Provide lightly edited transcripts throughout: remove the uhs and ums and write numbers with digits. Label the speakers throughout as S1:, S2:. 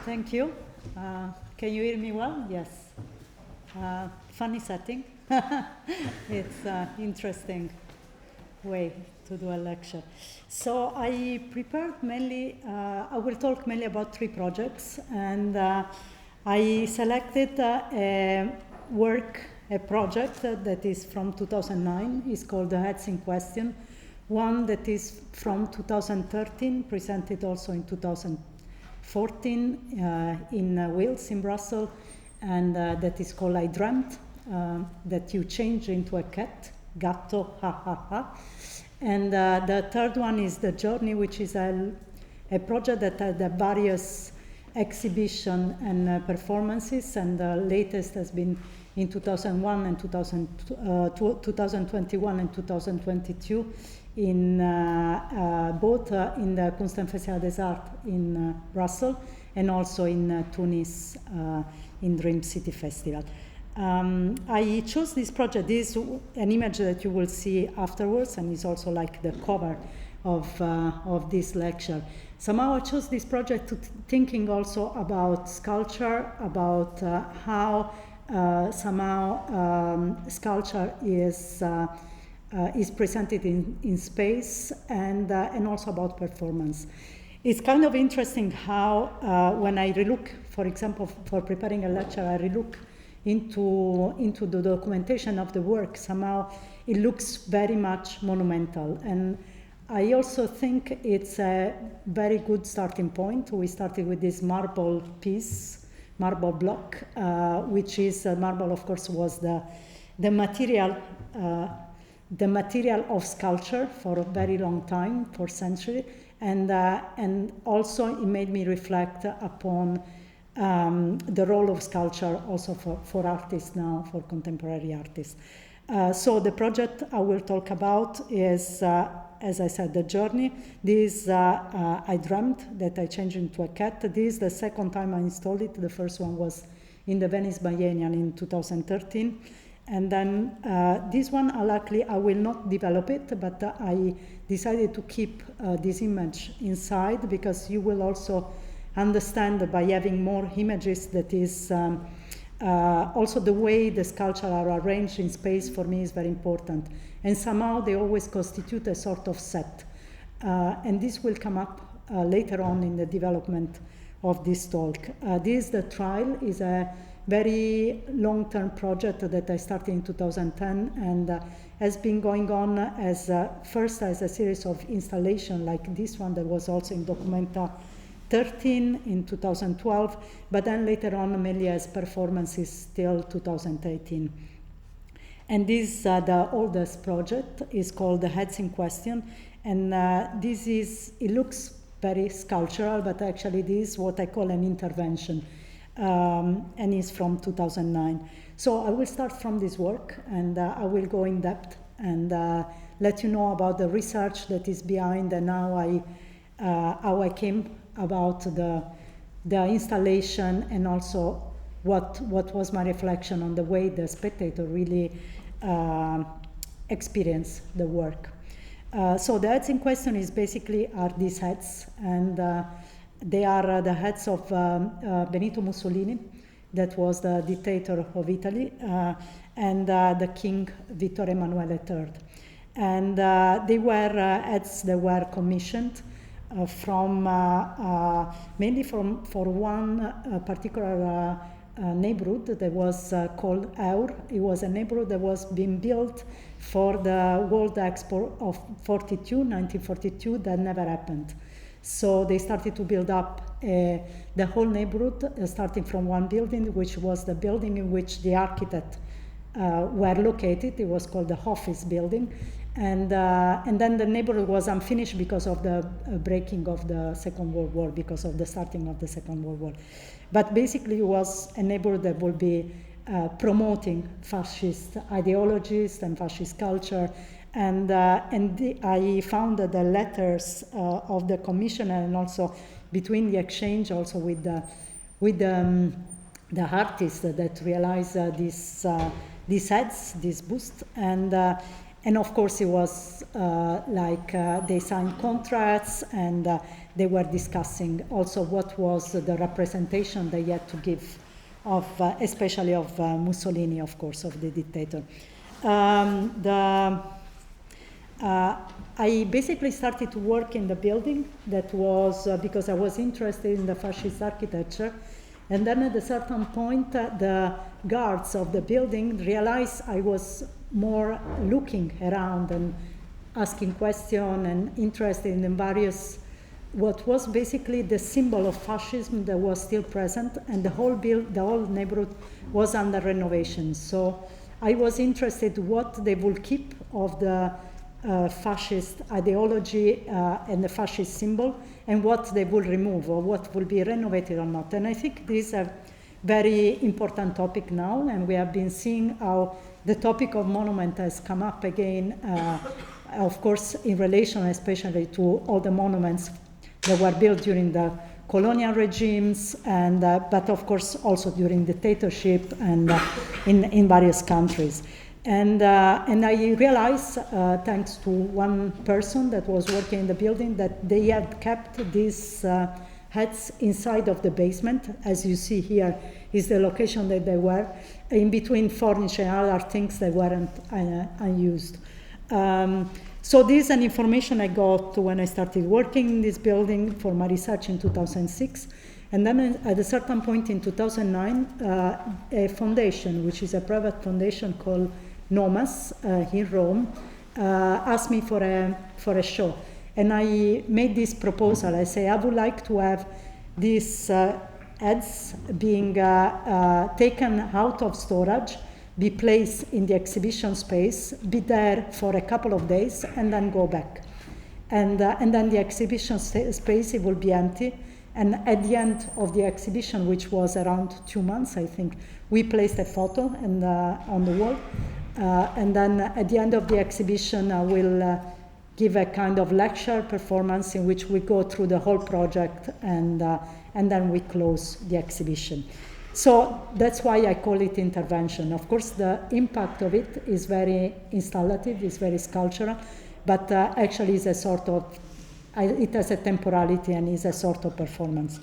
S1: Thank you. Can you hear me well? Yes. Funny setting. It's an interesting way to do a lecture. So I prepared mainly, I will talk mainly about three projects, and I selected a project that is from 2009. It's called The Heads in Question. One that is from 2013, presented also in 2014 in Wales, in Brussels, and that is called I Dreamt, that you change into a cat, gatto, ha ha ha. And the third one is The Journey, which is a project that had various exhibition and performances, and the latest has been in 2001 and 2021 and 2022 in both in the Kunstfestival des Arts in Brussels and also in Tunis in Dream City Festival. I chose this project. This is an image that you will see afterwards, and it's also like the cover of this lecture. Somehow I chose this project thinking also about sculpture, about how somehow sculpture is presented in space, and also about performance. It's kind of interesting how when I relook, for example, for preparing a lecture, I relook into the documentation of the work. Somehow it looks very much monumental, and I also think it's a very good starting point. We started with this marble piece, marble block, which is marble, of course, was the material of sculpture for a very long time, for centuries, and also it made me reflect upon the role of sculpture also for artists now, for contemporary artists. So the project I will talk about is, as I said, The Journey. This I Dreamt, that I changed into a cat. This is the second time I installed it. The first one was in the Venice Biennial in 2013. And then this one, luckily, I will not develop it, but I decided to keep this image inside, because you will also understand by having more images that is also the way the sculpture are arranged in space for me is very important. And somehow they always constitute a sort of set. And this will come up later on in the development of this talk. This, the trial, is a very long-term project that I started in 2010 and has been going on as first as a series of installation like this one that was also in Documenta 13 in 2012, but then later on mainly as performances till 2018. And this, the oldest project, is called The Heads in Question, and this is, it looks very sculptural, but actually this is what I call an intervention. And is from 2009. So I will start from this work, and I will go in depth and let you know about the research that is behind, and how I came about the installation, and also what was my reflection on the way the spectator really experienced the work. So the heads in question is basically are these heads, and they are the heads of Benito Mussolini, that was the dictator of Italy, and the King Vittorio Emanuele III. And they were heads that were commissioned from mainly for one particular neighborhood that was called Eur. It was a neighborhood that was being built for the World Expo of 1942, that never happened. So they started to build up the whole neighborhood, starting from one building, which was the building in which the architects were located. It was called the Office Building. And then the neighborhood was unfinished because of the breaking of the Second World War, because of the starting of the Second World War. But basically it was a neighborhood that would be promoting fascist ideologies and fascist culture. And I found that the letters of the commissioner, and also between the exchange also with the artists that realized these heads, this bust, and of course it was like they signed contracts, and they were discussing also what was the representation they had to give of, especially of Mussolini, of course, of the dictator. I basically started to work in the building. That was because I was interested in the fascist architecture. And then at a certain point, the guards of the building realized I was more looking around and asking questions and interested in various, what was basically the symbol of fascism that was still present, and the whole neighborhood was under renovation. So I was interested what they will keep of the fascist ideology and the fascist symbol, and what they will remove or what will be renovated or not. And I think this is a very important topic now, and we have been seeing how the topic of monument has come up again, of course, in relation especially to all the monuments that were built during the colonial regimes, and but of course also during dictatorship and in various countries. And I realized, thanks to one person that was working in the building, that they had kept these heads inside of the basement. As you see here is the location that they were, in between furniture and other things that weren't unused. So this is an information I got when I started working in this building for my research in 2006. And then at a certain point in 2009, a foundation, which is a private foundation called Nomas in Rome, asked me for a show. And I made this proposal. I say, I would like to have these heads being taken out of storage, be placed in the exhibition space, be there for a couple of days, and then go back. And then the exhibition space, it will be empty. And at the end of the exhibition, which was around 2 months, I think, we placed a photo on the wall. And then at the end of the exhibition, I will give a kind of lecture performance in which we go through the whole project, and then we close the exhibition. So that's why I call it intervention. Of course, the impact of it is very installative, is very sculptural, but actually is a sort of, it has a temporality and is a sort of performance.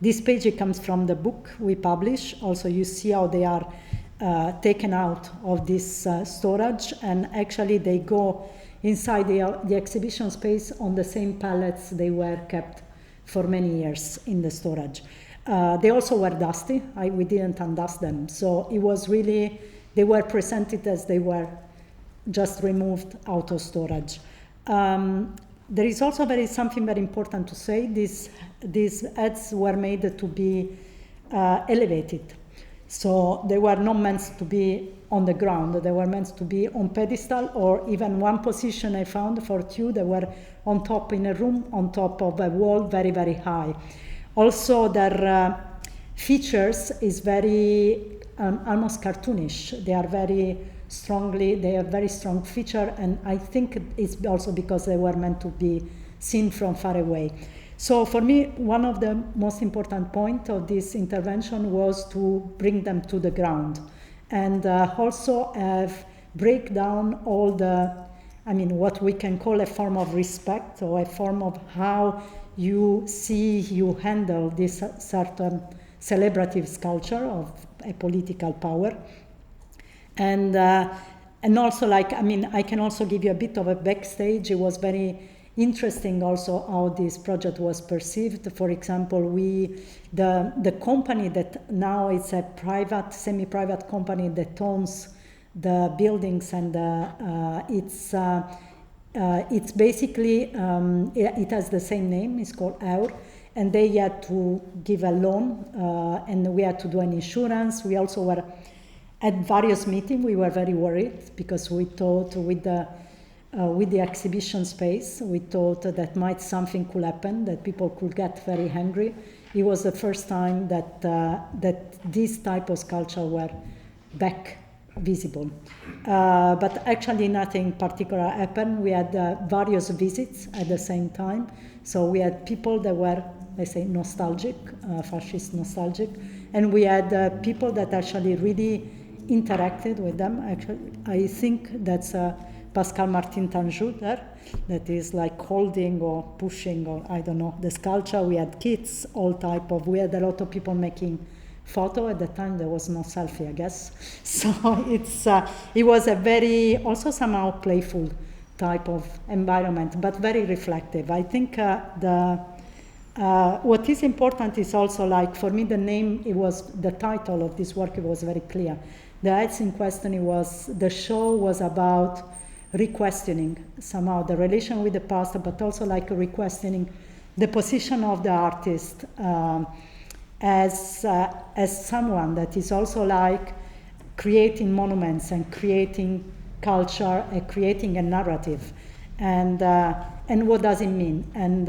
S1: This page, it comes from the book we publish. Also, you see how they are taken out of this storage, and actually they go inside the exhibition space on the same pallets they were kept for many years in the storage. They also were dusty. We didn't undust them. So it was really, they were presented as they were just removed out of storage. There is also something very important to say. These heads were made to be elevated. So they were not meant to be on the ground. They were meant to be on pedestal, or even one position I found for two, they were on top in a room, on top of a wall, very, very high. Also, their features is very almost cartoonish. They are they have very strong feature, and I think it's also because they were meant to be seen from far away. So for me, one of the most important points of this intervention was to bring them to the ground, and also break down all what we can call a form of respect, or a form of how you handle this certain celebrative sculpture of a political power. And also, I can also give you a bit of a backstage. It was very interesting also how this project was perceived. For example, the company that now it's a private, semi-private company that owns the buildings, and it's basically, it has the same name, it's called EUR, and they had to give a loan, and we had to do an insurance. We also were at various meetings, we were very worried, because we thought with the exhibition space, we thought that something could happen, that people could get very angry. It was the first time that this type of sculpture were back visible. But actually nothing particular happened. We had various visits at the same time. So we had people that were, let's say, nostalgic, fascist nostalgic, and we had people that actually really interacted with them. Actually, I think that's Pascal Martin Tanjou there, that is like holding or pushing or I don't know, the sculpture. We had kids, we had a lot of people making photo. At the time there was no selfie, I guess. So it was a very, also somehow playful type of environment, but very reflective. I think what is important is also, like, for me, the title of this work, it was very clear. The Heights in question, the show was about re-questioning somehow the relation with the past, but also like re-questioning the position of the artist as someone that is also like creating monuments and creating culture and creating a narrative, and what does it mean? And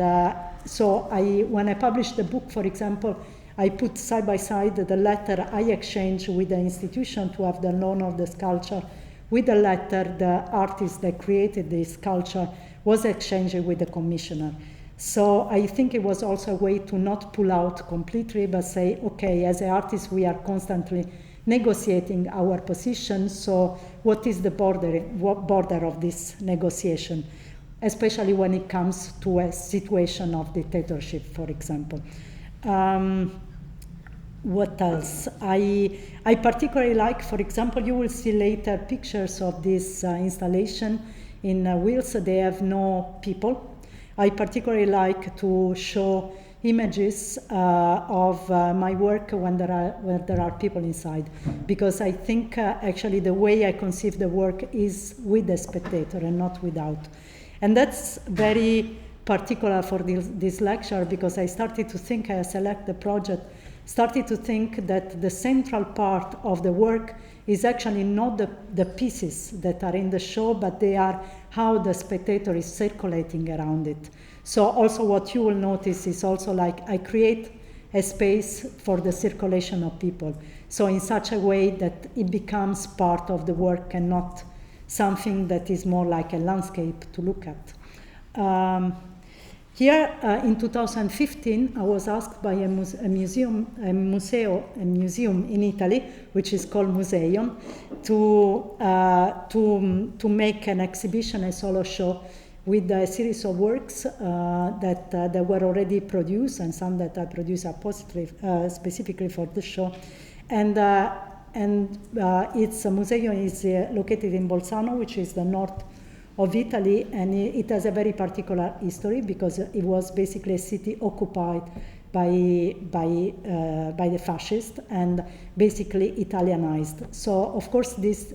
S1: so when I published the book, for example, I put side by side the letter I exchanged with the institution to have the loan of the sculpture with the letter the artist that created this sculpture was exchanged with the commissioner. So I think it was also a way to not pull out completely, but say, okay, as an artist, we are constantly negotiating our position. So what is the border of this negotiation, especially when it comes to a situation of dictatorship, for example? What else? I particularly like, for example, you will see later pictures of this installation in Wales. They have no people. I particularly like to show images of my work when there are people inside, because I think actually the way I conceive the work is with the spectator and not without. And that's very particular for this lecture, because I started to think, I select the project, started to think that the central part of the work is actually not the pieces that are in the show, but they are how the spectator is circulating around it. So also what you will notice is also like I create a space for the circulation of people. So in such a way that it becomes part of the work and not something that is more like a landscape to look at. Here in 2015, I was asked by a museum in Italy, which is called Museion, to make an exhibition, a solo show, with a series of works that were already produced, and some that I produced specifically for the show. And its museum is located in Bolzano, which is the north of Italy, and it has a very particular history, because it was basically a city occupied by the fascists and basically Italianized. So of course this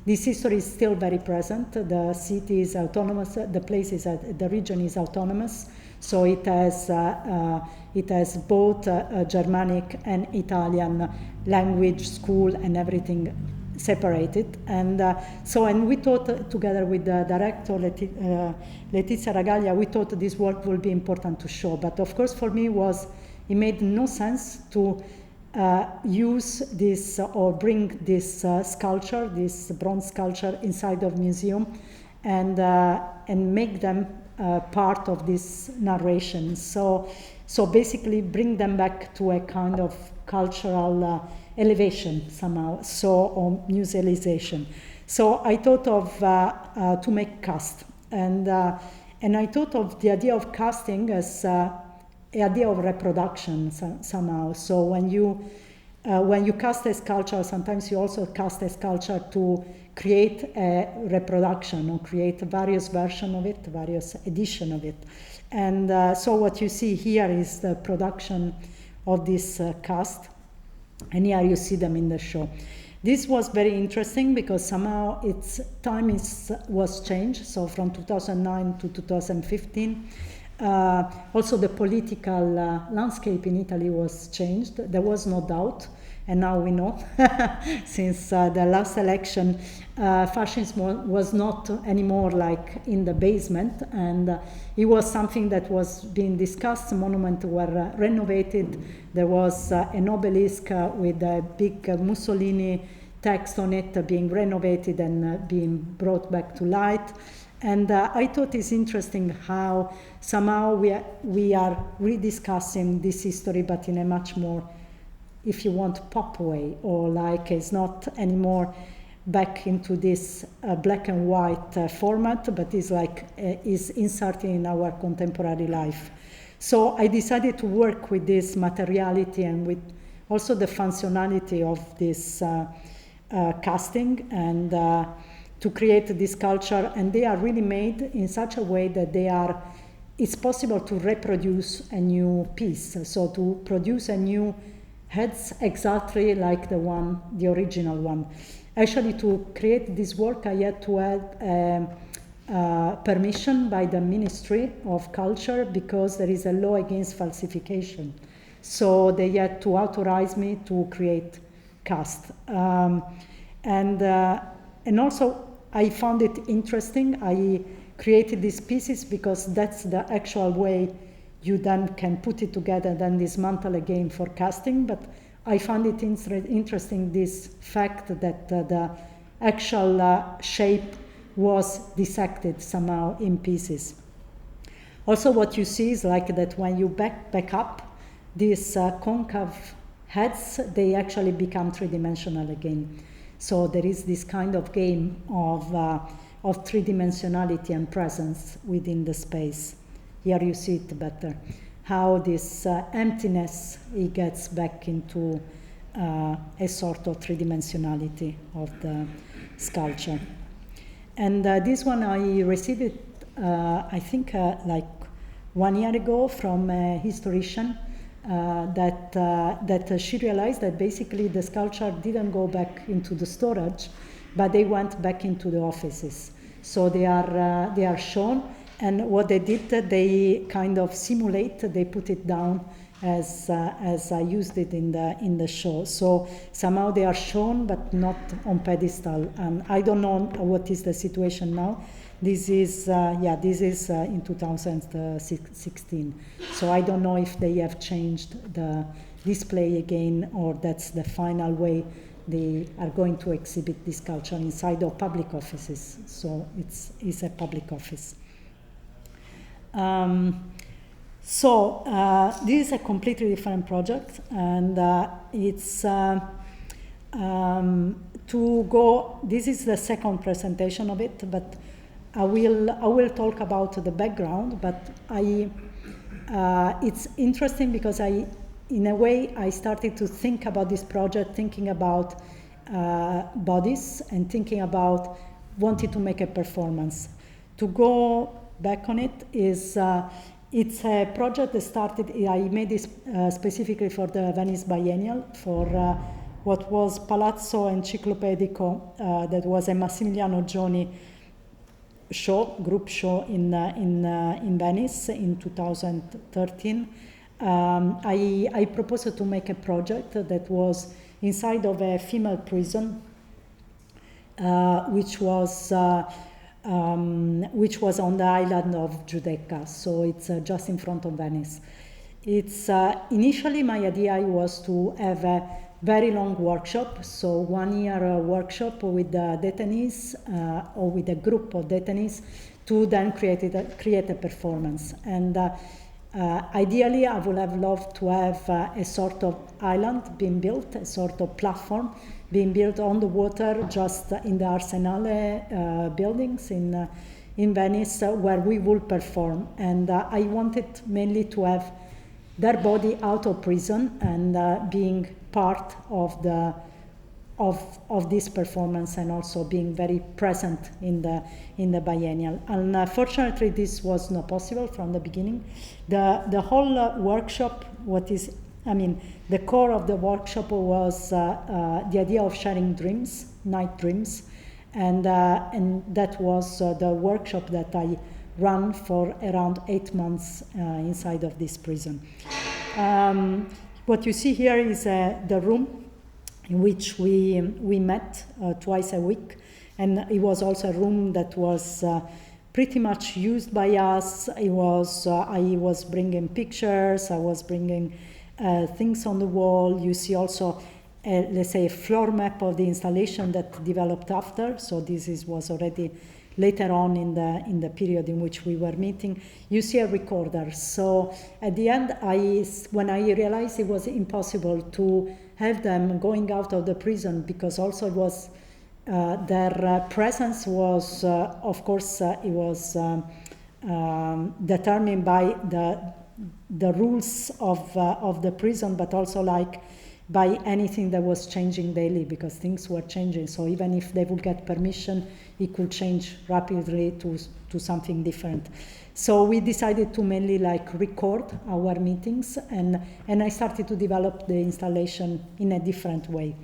S1: history is still very present. The city is autonomous. The region is autonomous. So it has both Germanic and Italian language, school, and everything separated. And we thought, together with the director Letizia Ragaglia, we thought this work would be important to show. But of course, for me, it made no sense to use this or bring this sculpture, this bronze sculpture, inside of museum and make them part of this narration. So basically bring them back to a kind of cultural elevation somehow, or musealization. So I thought of to make cast, and I thought of the idea of casting as the idea of reproduction somehow. So when you cast a sculpture, sometimes you also cast a sculpture to create a reproduction or create various versions of it, various editions of it. And so what you see here is the production of this cast, and here you see them in the show. This was very interesting because somehow its time was changed, so from 2009 to 2015. Also the political landscape in Italy was changed. There was no doubt, and now we know, since the last election, fascism was not anymore like in the basement, and it was something that was being discussed. Monuments were renovated. There was an obelisk with a big Mussolini text on it being renovated and being brought back to light. And I thought it's interesting how somehow we are rediscussing this history, but in a much more, if you want, pop way, or like it's not anymore back into this black and white format, but is inserted in our contemporary life. So I decided to work with this materiality and with also the functionality of this casting, and to create this culture. And they are really made in such a way that it's possible to reproduce a new piece. So to produce a new heads exactly like the original one. Actually, to create this work, I had to have permission by the Ministry of Culture, because there is a law against falsification. So they had to authorize me to create cast. And also I found it interesting. I created these pieces because that's the actual way you then can put it together, then dismantle again for casting. But I found it interesting, this fact that the actual shape was dissected somehow in pieces. Also, what you see is like that when you back up these concave heads, they actually become three-dimensional again. So there is this kind of game of three-dimensionality and presence within the space. Here you see it better, how this emptiness, it gets back into a sort of three-dimensionality of the sculpture. And this one I received it, I think, like 1 year ago from a historian, that she realized that basically the sculpture didn't go back into the storage, but they went back into the offices. So they are shown, and what they did, they kind of simulate. They put it down as I used it in the show. So somehow they are shown, but not on pedestal. And I don't know what is the situation now. This is in 2016. So I don't know if they have changed the display again, or that's the final way they are going to exhibit this sculpture inside of public offices. So it's a public office. This is a completely different project, and it's to go. This is the second presentation of it, but I will talk about the background. But it's interesting because in a way, I started to think about this project, thinking about bodies and thinking about wanting to make a performance. To go back on it is, it's a project that started, I made this specifically for the Venice Biennial, for what was Palazzo Enciclopedico, that was a Massimiliano Gioni group show in Venice in 2013. I proposed to make a project that was inside of a female prison, which was on the island of Giudecca, so it's just in front of Venice. It's initially my idea was to have a very long workshop, so 1 year workshop with the detainees or with a group of detainees to then create a performance. And ideally, I would have loved to have a sort of island being built, a sort of platform being built on the water, just in the Arsenale buildings in Venice, where we would perform. And I wanted mainly to have their body out of prison and being part of this performance, and also being very present in the biennial. And unfortunately, this was not possible from the beginning. The whole workshop, the core of the workshop was the idea of sharing dreams, night dreams, and that was the workshop that I ran for around 8 months inside of this prison. What you see here is the room in which we met twice a week, and it was also a room that was pretty much used by us. I was bringing pictures, I was bringing things on the wall. You see also, let's say, a floor map of the installation that developed after. So this was already later on in the period in which we were meeting. You see a recorder. So at the end, when I realized it was impossible to have them going out of the prison, because also it was their presence was, of course, it was determined by the rules of the prison, but also like by anything that was changing daily, because things were changing. So even if they would get permission, it could change rapidly to something different. So we decided to mainly like record our meetings, and I started to develop the installation in a different way.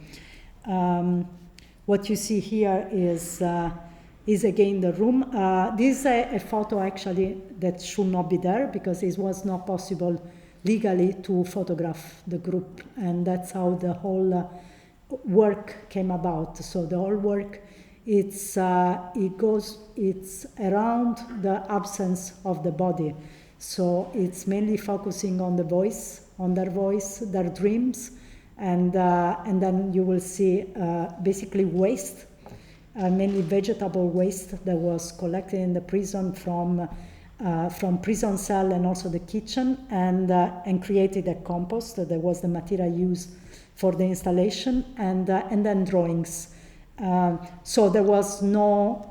S1: What you see here is again the room. This is a photo actually that should not be there, because it was not possible legally to photograph the group, and that's how the whole work came about. So the whole work, it's around the absence of the body. So it's mainly focusing on the voice, on their voice, their dreams, and then you will see basically waste, mainly vegetable waste that was collected in the prison from prison cell and also the kitchen, and created a compost that was the material used for the installation, and then drawings. So there was no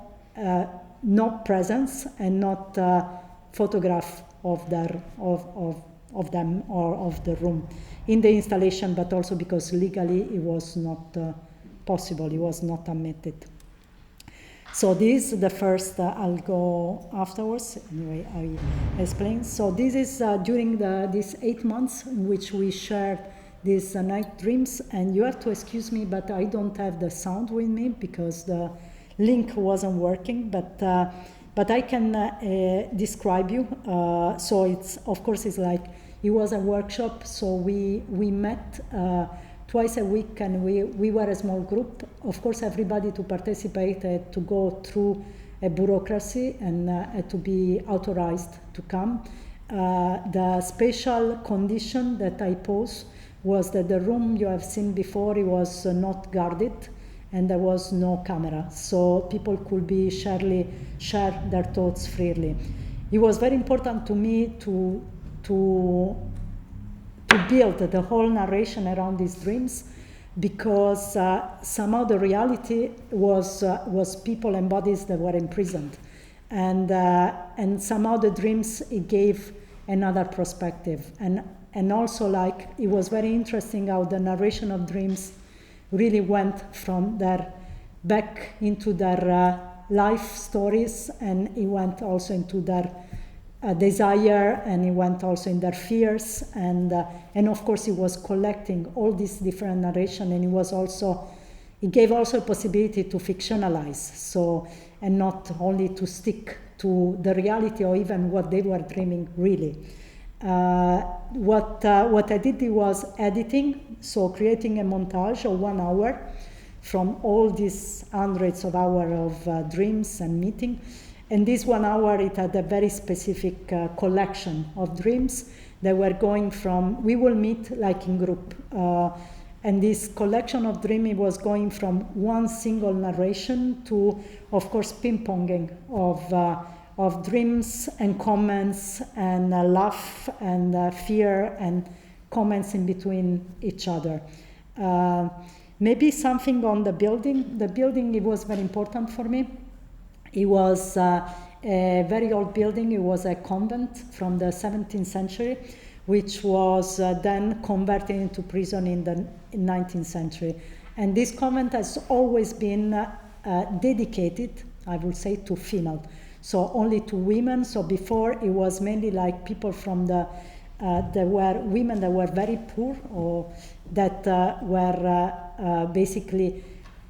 S1: presence and not photograph of them or of the room in the installation, but also because legally it was not possible, it was not admitted. So this is the first, I'll go afterwards, anyway, I explain. So this is during these 8 months in which we shared these night dreams, and you have to excuse me, but I don't have the sound with me because the link wasn't working, but I can describe you. So it's, of course, it's like, it was a workshop, so we met twice a week, and we were a small group. Of course, everybody to participate had to go through a bureaucracy and had to be authorized to come. The special condition that I posed was that the room you have seen before, it was not guarded, and there was no camera, so people could be share their thoughts freely. It was very important to me to build the whole narration around these dreams, because somehow the reality was people and bodies that were imprisoned, and somehow the dreams, it gave another perspective, and also like it was very interesting how the narration of dreams really went from their back into their life stories, and it went also into their desire, and it went also in their fears, and of course it was collecting all these different narration, and it gave also a possibility to fictionalize, so, and not only to stick to the reality or even what they were dreaming really. What I did was editing, so creating a montage of 1 hour from all these hundreds of hours of dreams and meeting. And this 1 hour, it had a very specific collection of dreams that were going from, we will meet like in group. And this collection of dreams was going from one single narration to, of course, ping-ponging of dreams and comments and laugh and fear and comments in between each other. Maybe something on the building. The building, it was very important for me. It was a very old building. It was a convent from the 17th century, which was then converted into prison in the 19th century. And this convent has always been dedicated, I would say, to female. So only to women. So before it was mainly like people from there were women that were very poor, or that were basically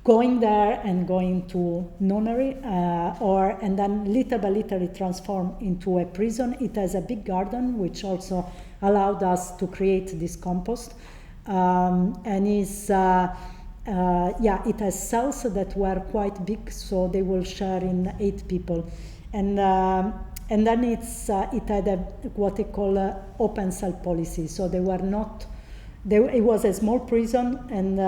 S1: going there and going to nunnery, and then little by little it transformed into a prison. It has a big garden, which also allowed us to create this compost, and is it has cells that were quite big, so they will share in 8 people, and then it had what they call open cell policy. So they were not. It was a small prison, and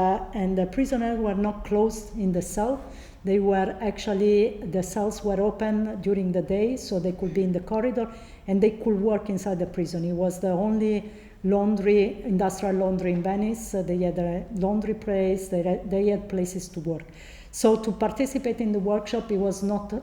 S1: the prisoners were not closed in the cell. They were actually, the cells were open during the day, so they could be in the corridor, and they could work inside the prison. It was the only industrial laundry in Venice. They had a laundry place, they had places to work. So to participate in the workshop, it was not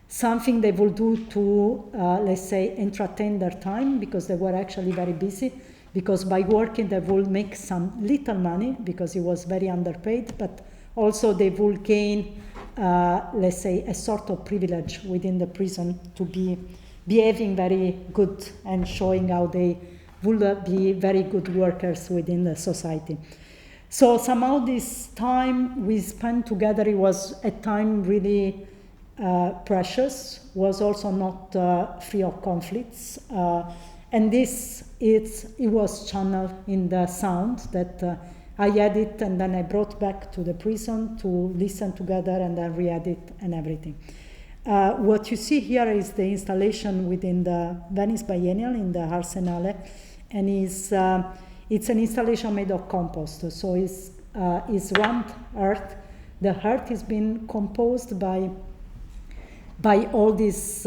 S1: something they would do to, let's say, entertain their time, because they were actually very busy, because by working they will make some little money, because it was very underpaid, but also they will gain, let's say, a sort of privilege within the prison to be behaving very good and showing how they will be very good workers within the society. So somehow this time we spent together, it was a time really precious, was also not free of conflicts, and this it was channeled in the sound that I had it, and then I brought back to the prison to listen together and then re-edit and everything. What you see here is the installation within the Venice Biennial in the Arsenale, and it's an installation made of compost. So it's round earth. The earth is being composed by all these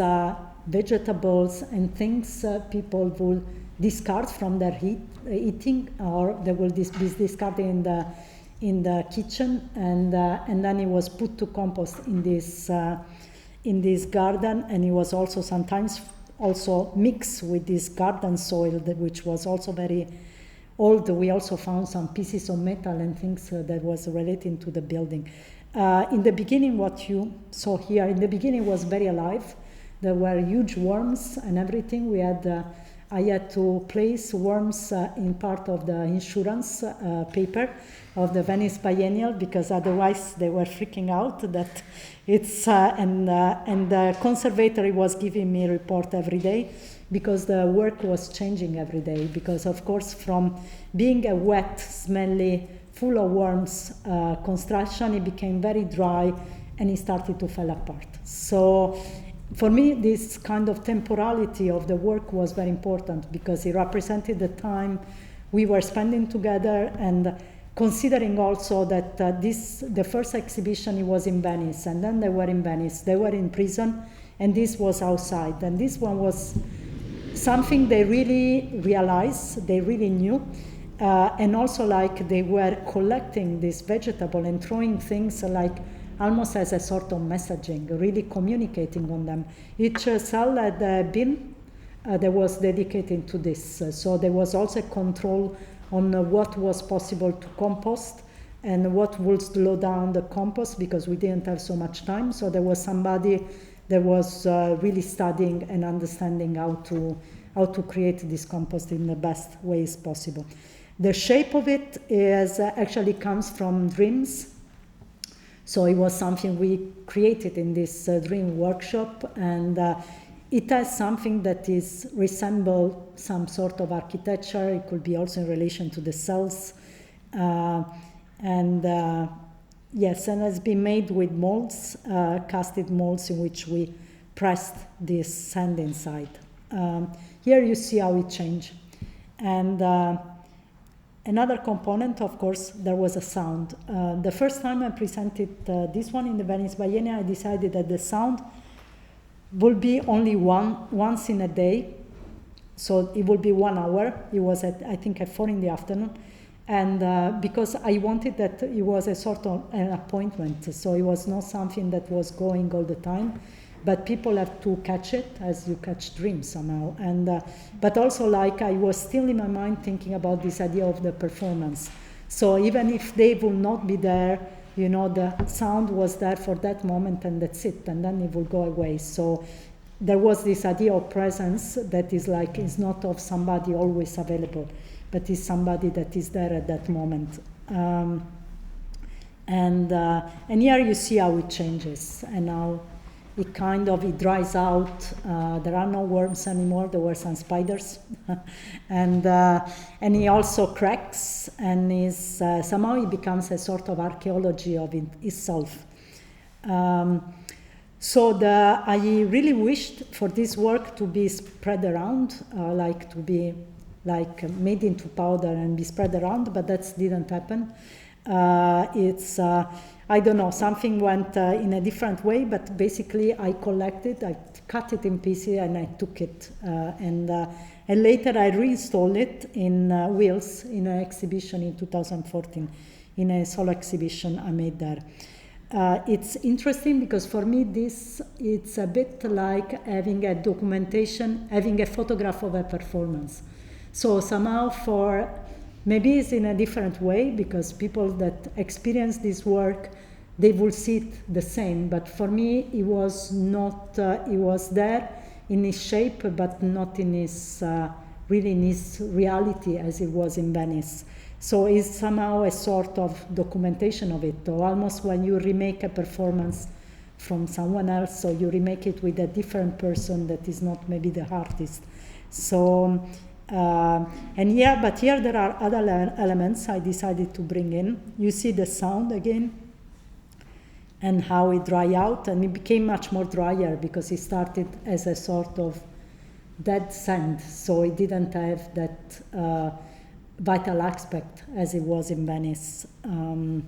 S1: vegetables and things people will discard from their eating, or they will be discarded in the kitchen, and then it was put to compost in this garden, and it was also sometimes also mixed with this garden soil, which was also very old. We also found some pieces of metal and things that was relating to the building. In the beginning, what you saw here, in the beginning was very alive. There were huge worms and everything. I had to place worms in part of the insurance paper of the Venice Biennial, because otherwise they were freaking out that it's, and the conservatory was giving me a report every day, because the work was changing every day, because of course from being a wet, smelly, full of worms construction, it became very dry and it started to fall apart. So for me, this kind of temporality of the work was very important, because it represented the time we were spending together, and considering also that the first exhibition, it was in Venice, and then they were in Venice, they were in prison, and this was outside. And this one was something they really realized, they really knew, and also like they were collecting this vegetable and throwing things like almost as a sort of messaging, really communicating on them. Each cell had a bin that was dedicated to this. So there was also control on what was possible to compost and what would slow down the compost, because we didn't have so much time. So there was somebody that was really studying and understanding how to create this compost in the best ways possible. The shape of it is actually comes from dreams. So it was something we created in this dream workshop, and it has something that is resemble some sort of architecture. It could be also in relation to the cells, and has been made with molds, casted molds in which we pressed this sand inside. Here you see how it changed, and another component, of course, there was a sound. The first time I presented this one in the Venice Biennial, I decided that the sound will be only once in a day. So it will be 1 hour. It was I think at 4 in the afternoon. And because I wanted that it was a sort of an appointment. So it was not something that was going all the time. But people have to catch it as you catch dreams somehow. And but also, like, I was still in my mind thinking about this idea of the performance. So even if they will not be there, you know, the sound was there for that moment, and that's it, and then it will go away. So there was this idea of presence that is like, is not of somebody always available, but is somebody that is there at that moment. And here you see how it changes, and how it kind of, it dries out. There are no worms anymore. There were some spiders, and he also cracks, and is somehow it becomes a sort of archaeology of itself. So I really wished for this work to be spread around, like to be like made into powder and be spread around, but that didn't happen. I don't know, something went in a different way, but basically I collected, I cut it in pieces, and I took it, and later I reinstalled it in wheels in an exhibition in 2014, in a solo exhibition I made there. it's interesting because for me it's a bit like having a documentation, having a photograph of a performance. So somehow maybe it's in a different way because people that experience this work, they will see it the same. But for me, it was not, it was there in its shape, but not in its, really in its reality as it was in Venice. So it's somehow a sort of documentation of it, or almost when you remake a performance from someone else, so you remake it with a different person that is not maybe the artist. So, but here there are other elements I decided to bring in. You see the sound again, and how it dry out, and it became much more drier because it started as a sort of dead sand, so it didn't have that vital aspect as it was in Venice. And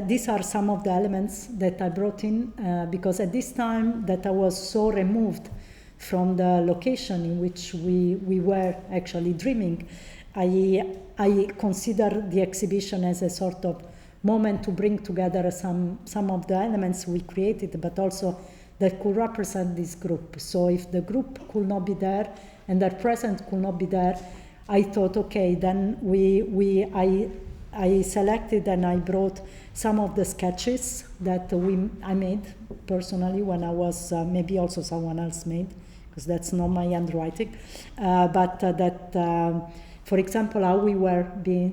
S1: these are some of the elements that I brought in because at this time that I was so removed from the location in which we were actually dreaming, I consider the exhibition as a sort of moment to bring together some of the elements we created, but also that could represent this group. So if the group could not be there and their presence could not be there, I thought, okay, then I selected and I brought some of the sketches that I made personally when I was, maybe also someone else made, because that's not my handwriting, for example, how we were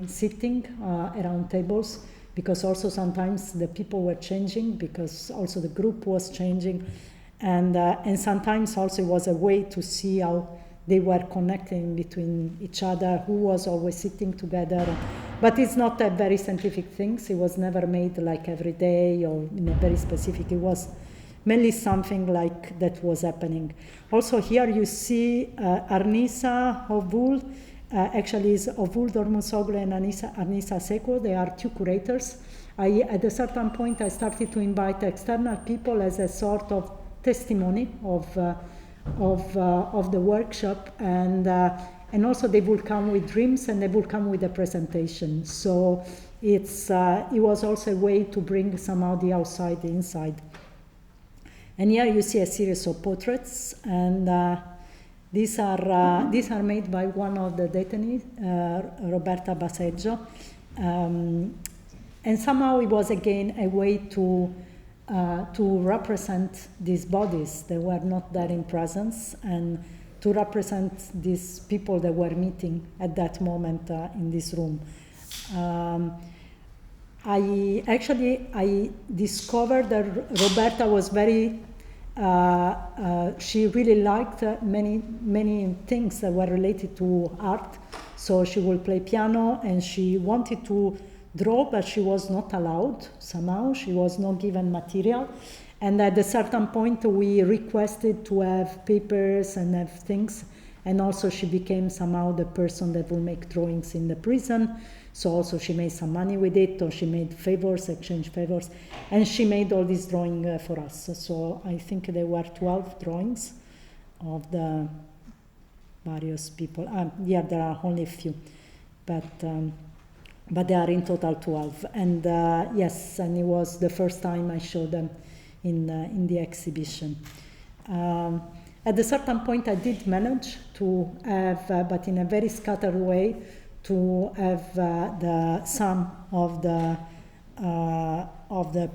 S1: sitting around tables, because also sometimes the people were changing, because also the group was changing, and sometimes also it was a way to see how they were connecting between each other, who was always sitting together. But it's not a very scientific thing. It was never made like every day or in a very specific. It was mainly something like that was happening. Also here you see Arnisa of wool. Actually is Ovul Dormusoglu and Arnisa Seko. They are two curators. At a certain point I started to invite external people as a sort of testimony of the workshop, and also they will come with dreams and they will come with a presentation. So it was also a way to bring somehow the outside inside. And here you see a series of portraits, and these are made by one of the detainees, Roberta Baseggio, and somehow it was again a way to represent these bodies that were not there in presence, and to represent these people that were meeting at that moment in this room. I discovered that Roberta was very, she really liked many things that were related to art. So she will play piano, and she wanted to draw, but she was not allowed somehow. She was not given material. And at a certain point, we requested to have papers and have things. And also she became somehow the person that will make drawings in the prison. So also she made some money with it, or she made favors, exchange favors. And she made all this drawing for us. So I think there were 12 drawings of the various people. Yeah, there are only a few, but they are in total 12. And yes, and it was the first time I showed them in the exhibition. At a certain point, I did manage to have, but in a very scattered way, to have some of the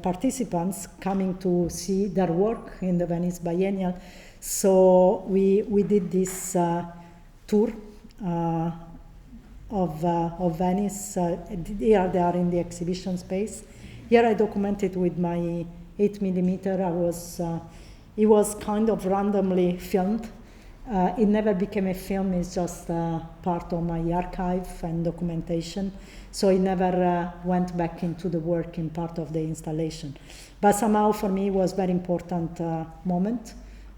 S1: participants coming to see their work in the Venice Biennial. So we did this tour of Venice. Here they are in the exhibition space. Here I documented with my 8mm. It was kind of randomly filmed. It never became a film. It's just part of my archive and documentation. So it never went back into the work in part of the installation. But somehow for me it was a very important moment.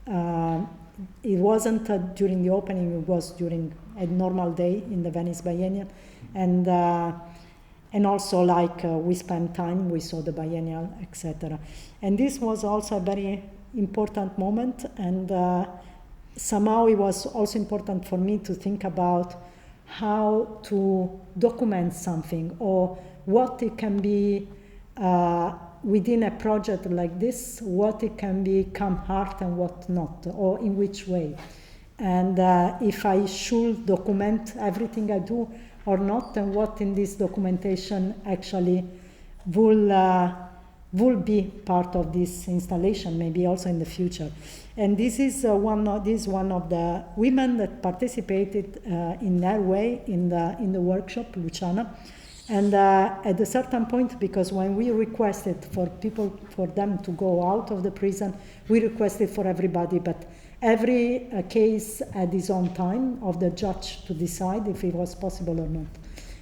S1: It wasn't during the opening, it was during a normal day in the Venice Biennial. And also like we spent time, we saw the biennial, etc. And this was also a very important moment, and somehow it was also important for me to think about how to document something, or what it can be within a project like this, what it can become art and what not, or in which way. And if I should document everything I do or not, and what in this documentation actually will be part of this installation, maybe also in the future. And this is one of the women that participated in their way in the workshop, Luciana. And at a certain point, because when we requested for them to go out of the prison, we requested for everybody, but every case had its own time of the judge to decide if it was possible or not.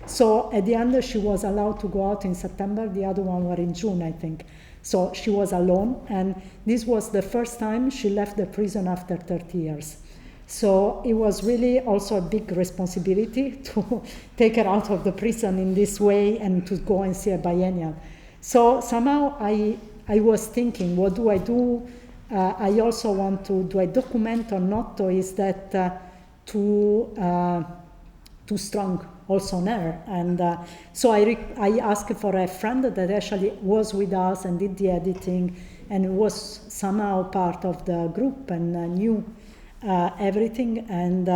S1: So at the end, she was allowed to go out in September. The other one were in June, I think. So she was alone, and this was the first time she left the prison after 30 years. So it was really also a big responsibility to take her out of the prison in this way and to go and see a biennial. So somehow I was thinking, what do I do? I also want to, do I document or not, or is that too strong also on her? And so I asked for a friend that actually was with us and did the editing and was somehow part of the group and knew everything, and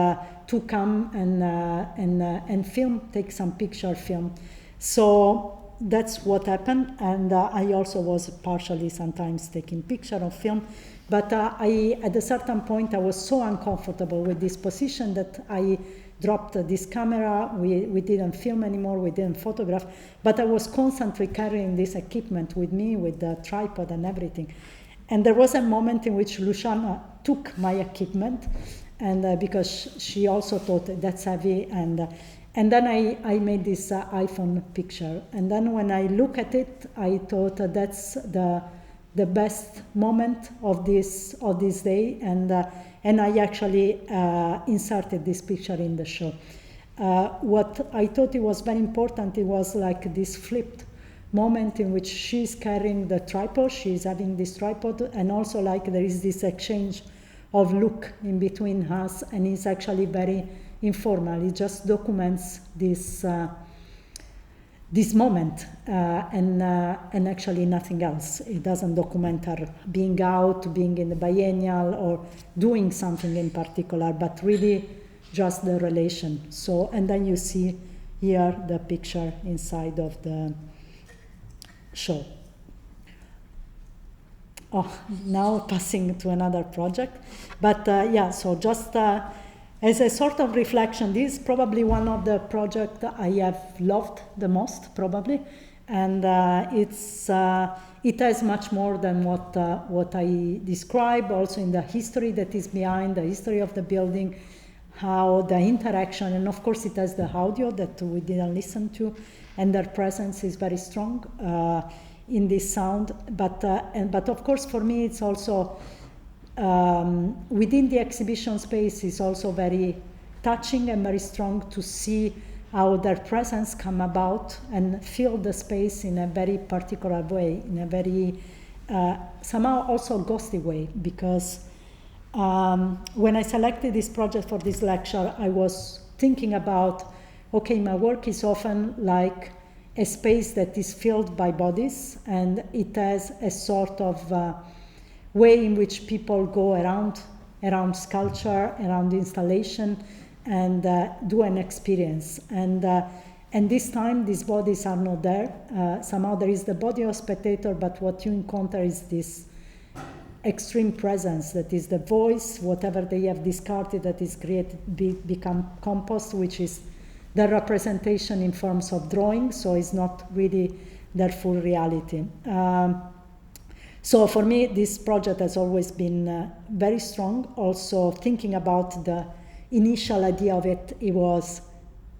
S1: to come and film, take some picture film. So that's what happened, and I also was partially sometimes taking picture of film, but at a certain point I was so uncomfortable with this position that I dropped this camera. We didn't film anymore, we didn't photograph, but I was constantly carrying this equipment with me, with the tripod and everything. And there was a moment in which Luciana took my equipment, and because she also thought that's heavy, and then I made this iPhone picture. And then when I look at it, I thought that's the best moment of this day, and I actually inserted this picture in the show. What I thought it was very important, it was like this flipped moment in which she's carrying the tripod, she's having this tripod, and also like there is this exchange of look in between us, and it's actually very informal. It just documents this moment and actually nothing else. It doesn't document her being out, being in the biennial, or doing something in particular, but really just the relation. So, and then you see here the picture inside of the show. Oh, now passing to another project. But yeah, so just as a sort of reflection, this is probably one of the projects I have loved the most, probably. And it has much more than what I describe, also in the history that is behind, the history of the building, how the interaction, and of course it has the audio that we didn't listen to, and their presence is very strong in this sound. But of course for me it's also, within the exhibition space is also very touching and very strong to see how their presence come about and fill the space in a very particular way, in a very somehow also ghosty way, because when I selected this project for this lecture, I was thinking about, okay, my work is often like a space that is filled by bodies, and it has a sort of way in which people go around sculpture, around installation, and do an experience. And this time, these bodies are not there. Somehow there is the body of spectator, but what you encounter is this extreme presence, that is the voice, whatever they have discarded that is created, become compost, which is the representation in forms of drawing, so it's not really their full reality. So for me, this project has always been very strong. Also thinking about the initial idea of it, it was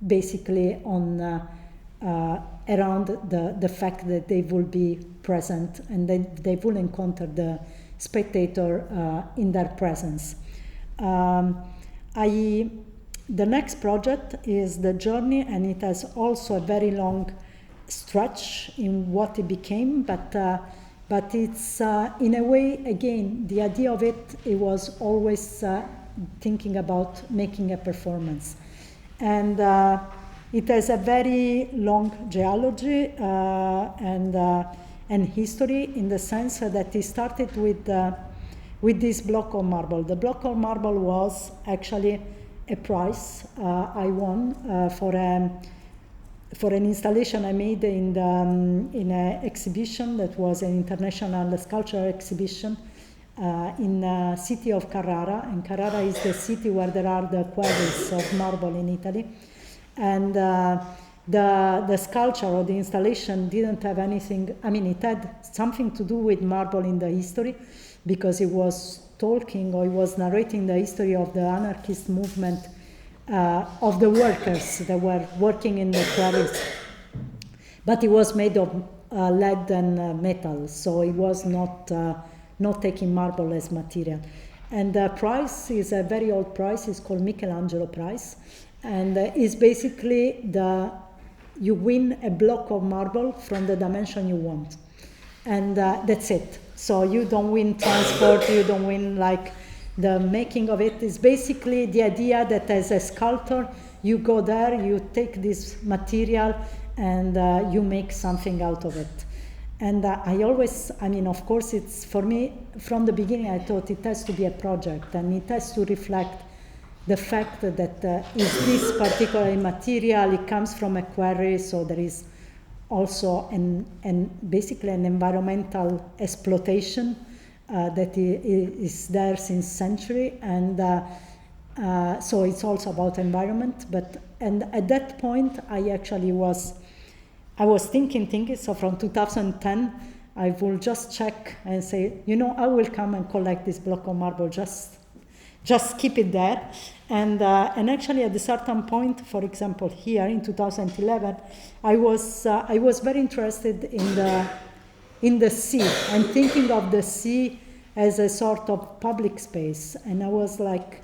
S1: basically on around the fact that they will be present and they will encounter the spectator in their presence. The next project is The Journey, and it has also a very long stretch in what it became, but it's in a way, again, the idea of it was always thinking about making a performance. And it has a very long geology, and and history, in the sense that it started with this block of marble. The block of marble was actually a prize I won for an installation I made in an exhibition that was an international sculpture exhibition in the city of Carrara. And Carrara is the city where there are the quarries of marble in Italy. And the sculpture or the installation didn't have anything, I mean, it had something to do with marble in the history, because it was talking, or it was narrating the history of the anarchist movement of the workers that were working in the quarries. But it was made of lead and metal, so it was not taking marble as material. And the prize is a very old prize. It's called Michelangelo Prize, and it's basically you win a block of marble from the dimension you want, and that's it. So you don't win transport, you don't win like the making of it. Is basically the idea that as a sculptor, you go there, you take this material, and you make something out of it. And of course, it's, for me, from the beginning, I thought it has to be a project, and it has to reflect the fact that is this particular material, it comes from a quarry, so there is also basically an environmental exploitation that is there since century, and so it's also about environment. And at that point, I was thinking, so from 2010, I will just check and say, I will come and collect this block of marble, just keep it there. And actually at a certain point, for example, here in 2011, I was very interested in the sea, and thinking of the sea as a sort of public space. And I was like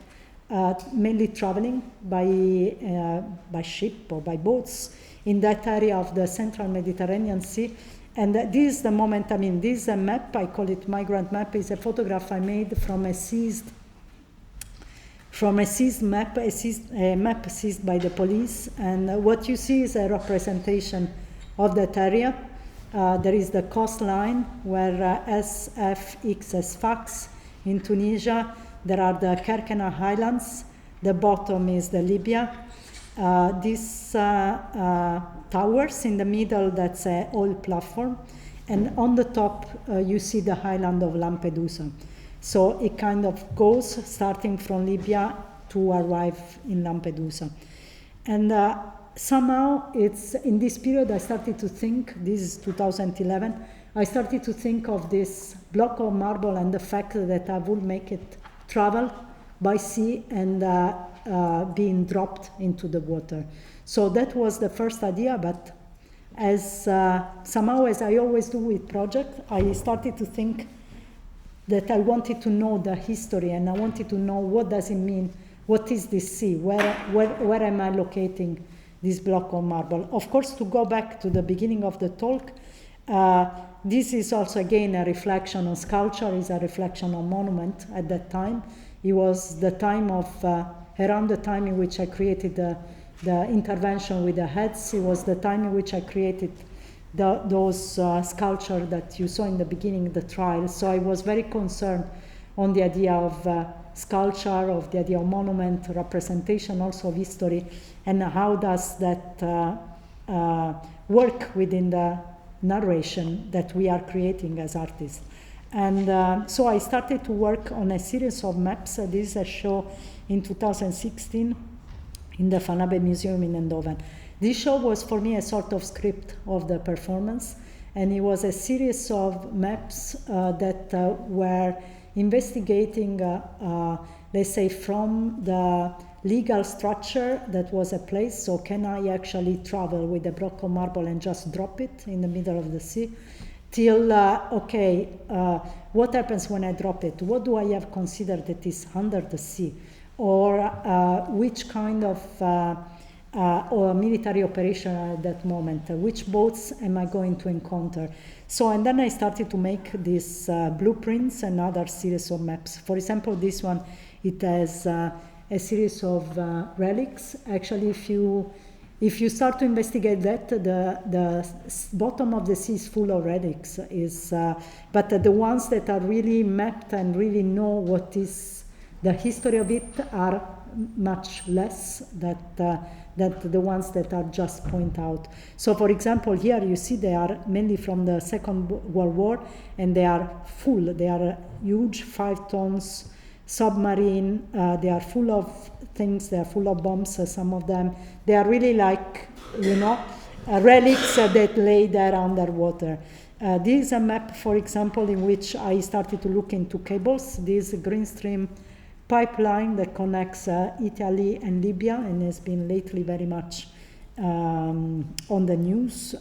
S1: mainly traveling by ship or by boats in that area of the central Mediterranean Sea. And this is the moment, this is a map, I call it migrant map, is a photograph I made from a map, a map seized by the police. And what you see is a representation of that area. There is the coastline where SFX as Fax in Tunisia. There are the Kerkena Highlands. The bottom is the Libya. These towers in the middle, that's an oil platform. And on the top, you see the highland of Lampedusa. So it kind of goes starting from Libya to arrive in Lampedusa. And somehow it's in this period I started to think, this is 2011, I started to think of this block of marble and the fact that I would make it travel by sea and being dropped into the water. So that was the first idea, but as somehow, as I always do with projects, I started to think that I wanted to know the history, and I wanted to know what does it mean, what is this sea, where am I locating this block of marble. Of course, to go back to the beginning of the talk, this is also again a reflection on sculpture, is a reflection on monument at that time. It was the time of, around the time in which I created the intervention with the heads. It was the time in which I created those sculptures that you saw in the beginning, the trial. So I was very concerned on the idea of sculpture, of the idea of monument, representation also of history, and how does that work within the narration that we are creating as artists. And so I started to work on a series of maps. This is a show in 2016 in the Fanabe Museum in Eindhoven. This show was for me a sort of script of the performance, and it was a series of maps that were investigating, let's say, from the legal structure that was a place, so can I actually travel with a block of marble and just drop it in the middle of the sea, till, what happens when I drop it? What do I have considered that is under the sea? Or which kind of or military operation at that moment, which boats am I going to encounter? So, and then I started to make these blueprints and other series of maps. For example, this one, it has a series of relics. Actually, if you if you start to investigate that, the bottom of the sea is full of relics. But the ones that are really mapped and really know what is the history of it are much less than the ones that are just point out. So, for example, here you see they are mainly from the Second World War, and they are full. They are huge, 5 tons submarine. They are full of things. They are full of bombs. Some of them. They are really like, relics that lay there underwater. This is a map, for example, in which I started to look into cables. This Green Stream pipeline that connects Italy and Libya, and has been lately very much on the news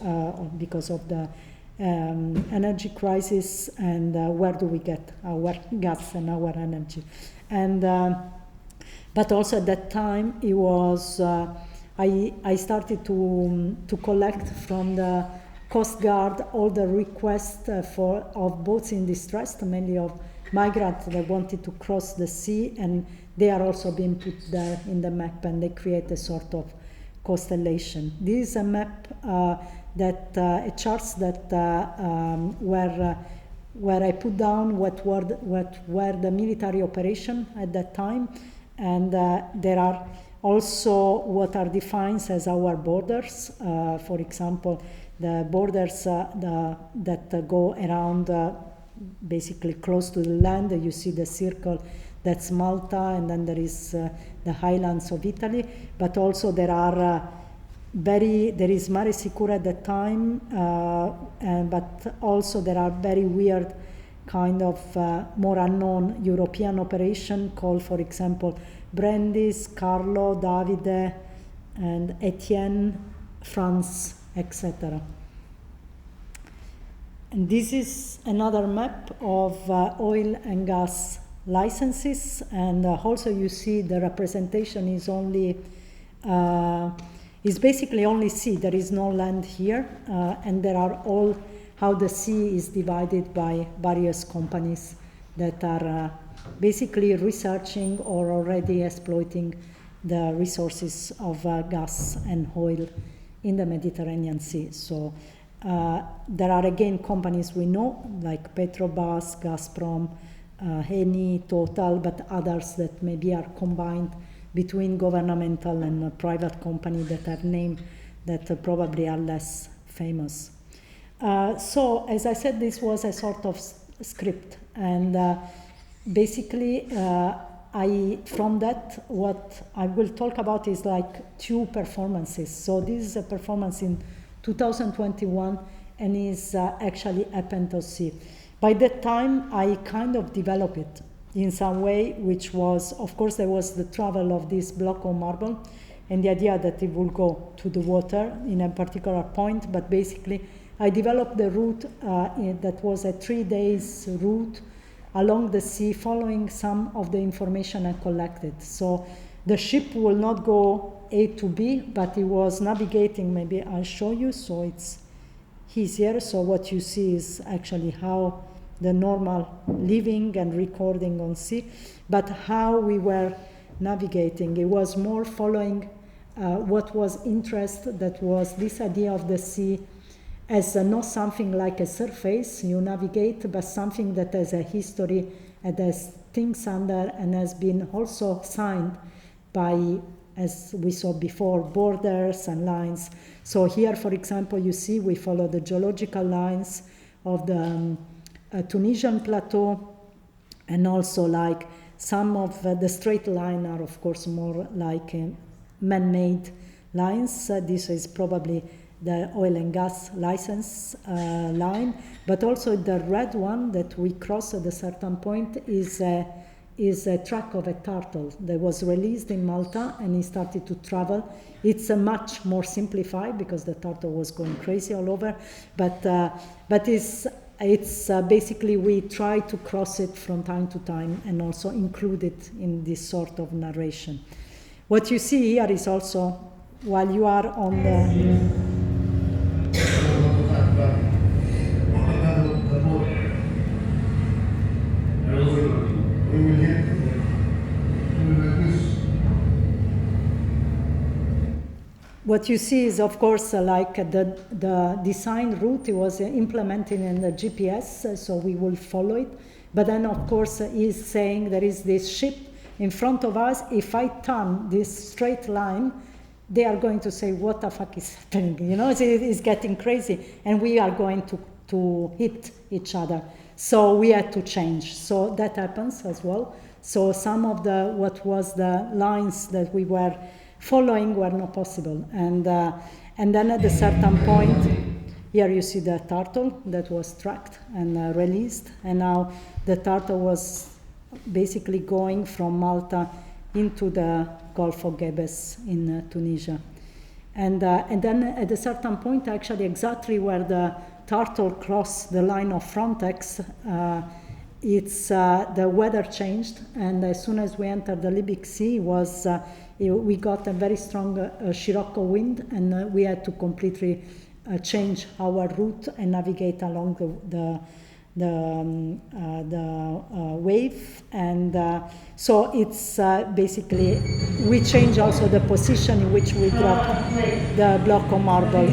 S1: because of the energy crisis, and where do we get our gas and our energy. And but also at that time it was I started to collect from the Coast Guard all the requests of boats in distress, mainly of migrants that wanted to cross the sea, and they are also being put there in the map, and they create a sort of constellation. This is a map a charts that where I put down what were the military operation at that time, and there are also what are defined as our borders. For example, the borders that go around. Basically close to the land, you see the circle, that's Malta, and then there is the highlands of Italy, but also there is Mare Sicura at that time, but also there are very weird kind of more unknown European operation called, for example, Brandis, Carlo, Davide, and Etienne, France, etc. And this is another map of oil and gas licenses, and also you see the representation is only is basically only sea. There is no land here, and there are all how the sea is divided by various companies that are basically researching or already exploiting the resources of gas and oil in the Mediterranean Sea. So. There are again companies we know like Petrobras, Gazprom, Eni, Total, but others that maybe are combined between governmental and private companies that have names that probably are less famous. So, as I said, this was a sort of script, and basically from that, what I will talk about is like 2 performances. So this is a performance in 2021, and is actually happened to see. By that time, I kind of developed it in some way, which was, of course, there was the travel of this block of marble, and the idea that it will go to the water in a particular point, but basically I developed the route that was a 3 days route along the sea, following some of the information I collected. So the ship will not go A to B, but it was navigating. Maybe I'll show you, so it's easier. So what you see is actually how the normal living and recording on sea, but how we were navigating. It was more following what was interest, that was this idea of the sea as not something like a surface you navigate, but something that has a history and has things under, and has been also signed by, as we saw before, borders and lines. So here, for example, you see we follow the geological lines of the Tunisian plateau, and also like some of the straight line are, of course, more like man-made lines. This is probably the oil and gas license line, but also the red one that we cross at a certain point is a track of a turtle that was released in Malta, and he started to travel. It's a much more simplified because the turtle was going crazy all over, but it's basically we try to cross it from time to time and also include it in this sort of narration. What you see here is also, while you are on the what you see is, of course, like the design route. It was implemented in the GPS, so we will follow it. But then, of course, he's saying there is this ship in front of us. If I turn this straight line, they are going to say, what the fuck is happening? You know, it's getting crazy. And we are going to hit each other. So we had to change. So that happens as well. So some of what was the lines that we were following were not possible. And then at a certain point, here you see the turtle that was tracked and released. And now the turtle was basically going from Malta into the Gulf of Gabes in Tunisia. And then at a certain point, actually exactly where the turtle crossed the line of Frontex, the weather changed, and as soon as we entered the Libyan Sea, we got a very strong Scirocco wind, and we had to completely change our route and navigate along the wave, and so it's basically we change also the position in which we drop the block of marble.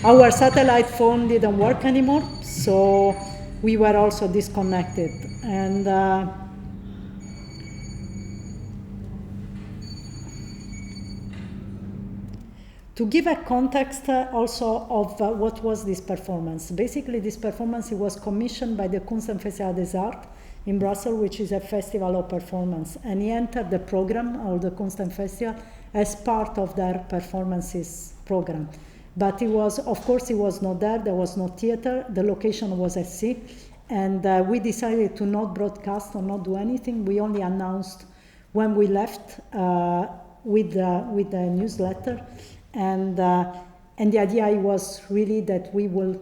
S1: Our satellite phone didn't work anymore, so we were also disconnected. And to give a context also of what was this performance. Basically, this performance was commissioned by the Kunstfestival des Arts in Brussels, which is a festival of performance. And he entered the program of the Kunstfestival as part of their performances program. But of course, he was not there. There was no theater. The location was at sea. And we decided to not broadcast or not do anything. We only announced when we left with the newsletter. And the idea was really that we will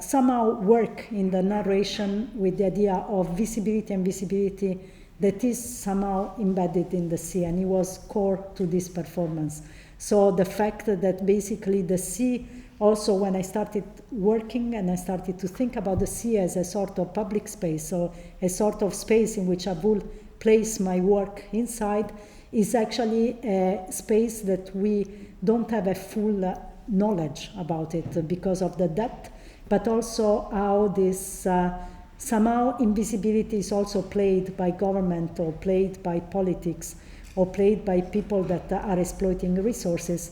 S1: somehow work in the narration with the idea of visibility and visibility that is somehow embedded in the sea, and it was core to this performance. So the fact that basically the sea, also when I started working and I started to think about the sea as a sort of public space, or a sort of space in which I will place my work inside, is actually a space that we don't have a full knowledge about it because of the depth, but also how this somehow invisibility is also played by government or played by politics or played by people that are exploiting resources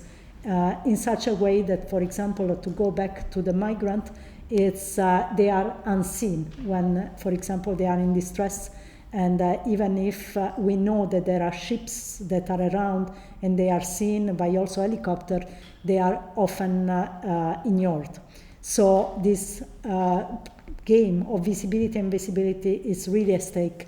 S1: in such a way that, for example, to go back to the migrant, they are unseen when, for example, they are in distress. And even if we know that there are ships that are around and they are seen by also helicopter, they are often ignored. So this game of visibility and visibility is really at stake,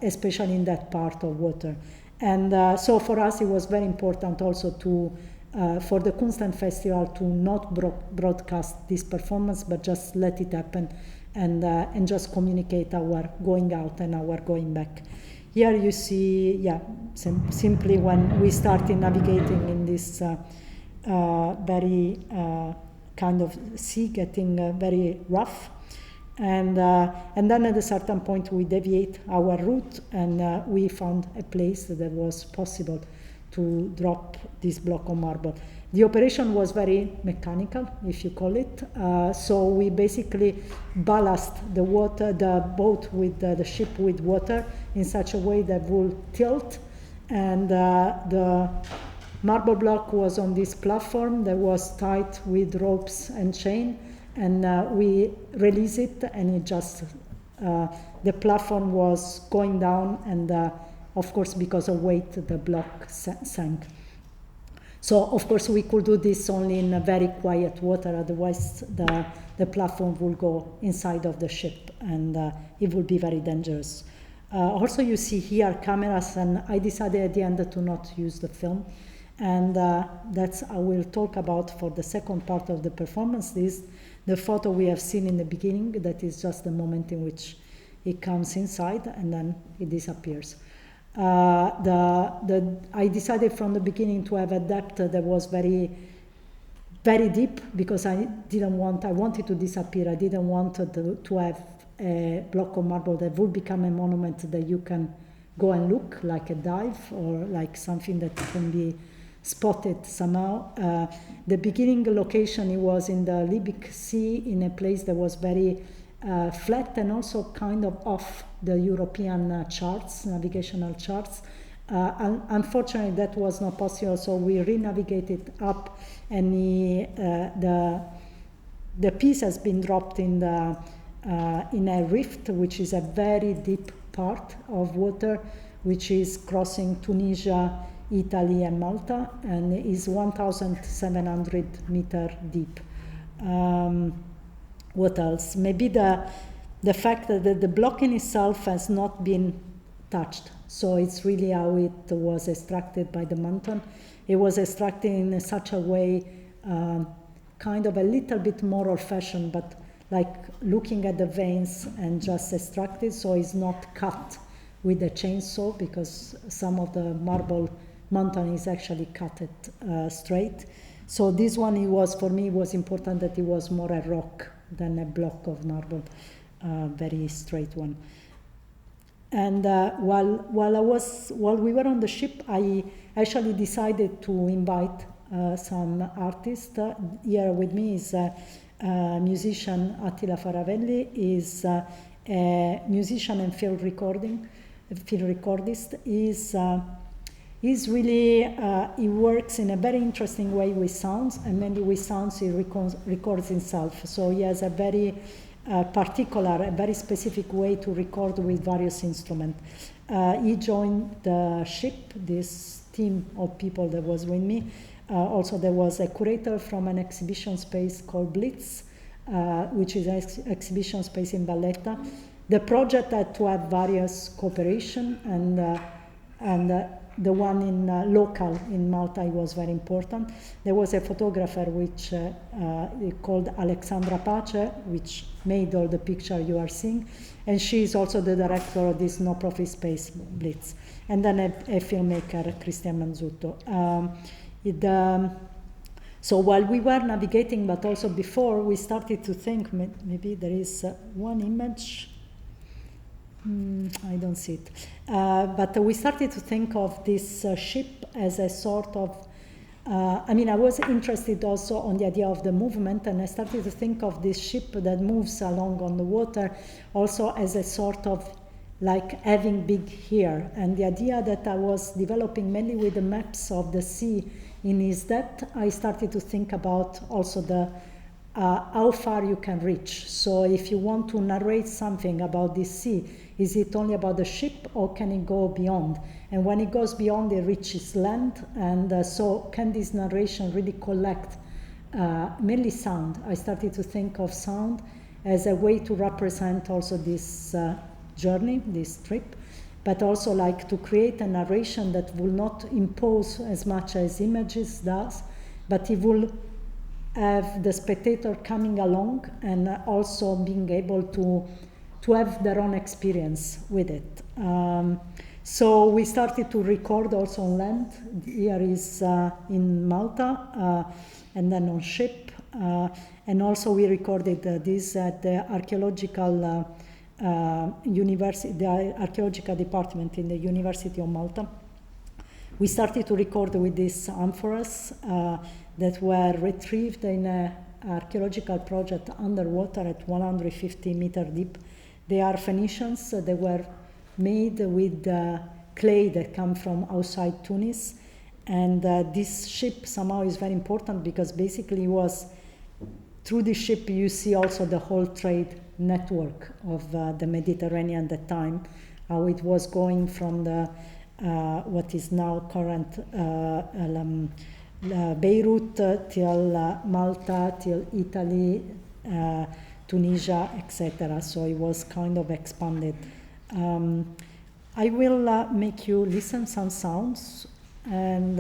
S1: especially in that part of water. And so for us, it was very important also for the Kunstfestival to not broadcast this performance, but just let it happen and just communicate our going out and our going back. Here you see, simply when we started navigating in this very kind of sea, getting very rough. And then at a certain point we deviate our route, and we found a place that was possible to drop this block of marble. The operation was very mechanical, if you call it. So we basically ballast the boat with the ship with water in such a way that will tilt, and the marble block was on this platform that was tied with ropes and chain. And we release it, and it just, the platform was going down, and of course, because of weight, the block sank. So, of course, we could do this only in a very quiet water, otherwise the platform will go inside of the ship, and it would be very dangerous. Also, you see here cameras, and I decided at the end to not use the film. And that's I will talk about for the second part of the performance. This the photo we have seen in the beginning, that is just the moment in which it comes inside and then it disappears. I decided from the beginning to have a depth that was very, very deep, because I wanted to disappear. I didn't want to have a block of marble that would become a monument that you can go and look, like a dive or like something that can be spotted somehow. The beginning location, it was in the Libyc Sea, in a place that was very flat and also kind of off the European charts, navigational charts. Unfortunately, that was not possible, so we re-navigated up, and the piece has been dropped in a rift, which is a very deep part of water, which is crossing Tunisia, Italy, and Malta, and is 1,700 meter deep. What else? Maybe the fact that the block in itself has not been touched. So it's really how it was extracted by the mountain. It was extracted in such a way, kind of a little bit more old-fashioned, but like looking at the veins and just extracted, so it's not cut with a chainsaw, because some of the marble mountain is actually cut it straight. So this one, it was, for me, it was important that it was more a rock than a block of marble, very straight one. And while we were on the ship, I actually decided to invite some artists. Here with me is musician Attila Faravelli, is a musician and field recordist. He's really, he works in a very interesting way with sounds, and mainly with sounds he records himself. So he has a very particular, a very specific way to record with various instruments. He joined the ship, this team of people that was with me. Also there was a curator from an exhibition space called Blitz, which is an exhibition space in Valletta. The project had to have various cooperation, and the one in local in Malta was very important. There was a photographer which called Alexandra Pace, which made all the picture you are seeing, and she is also the director of this no-profit space Blitz. And then a filmmaker, Cristian Manzutto. So while we were navigating, but also before, we started to think, maybe there is one image. I don't see it. But we started to think of this ship as a sort of, I was interested also on the idea of the movement, and I started to think of this ship that moves along on the water also as a sort of like having big hair. And the idea that I was developing mainly with the maps of the sea in its depth, I started to think about also the how far you can reach. So if you want to narrate something about this sea, is it only about the ship, or can it go beyond? And when it goes beyond, it reaches land, and so can this narration really collect mainly sound? I started to think of sound as a way to represent also this journey, this trip, but also like to create a narration that will not impose as much as images does, but it will have the spectator coming along and also being able to have their own experience with it. So we started to record also on land. Here is in Malta, and then on ship. And also we recorded this at the archaeological university, the archaeological department in the University of Malta. We started to record with these amphoras that were retrieved in an archaeological project underwater at 150 meter deep. They are Phoenicians. They were made with clay that come from outside Tunis. And this ship somehow is very important because basically was, through this ship you see also the whole trade network of the Mediterranean at the time, how it was going from the what is now current Beirut till Malta, till Italy, Tunisia, etc. So it was kind of expanded. I will make you listen some sounds, and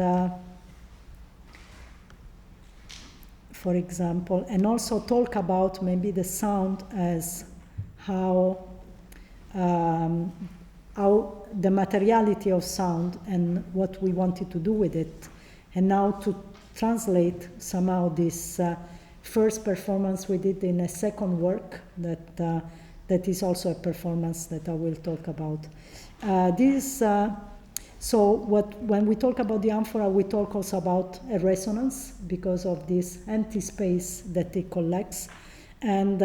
S1: for example, and also talk about maybe the sound as how the materiality of sound and what we wanted to do with it, and now to translate somehow this first performance we did in a second work that is also a performance that I will talk about. When we talk about the amphora, we talk also about a resonance because of this empty space that it collects. And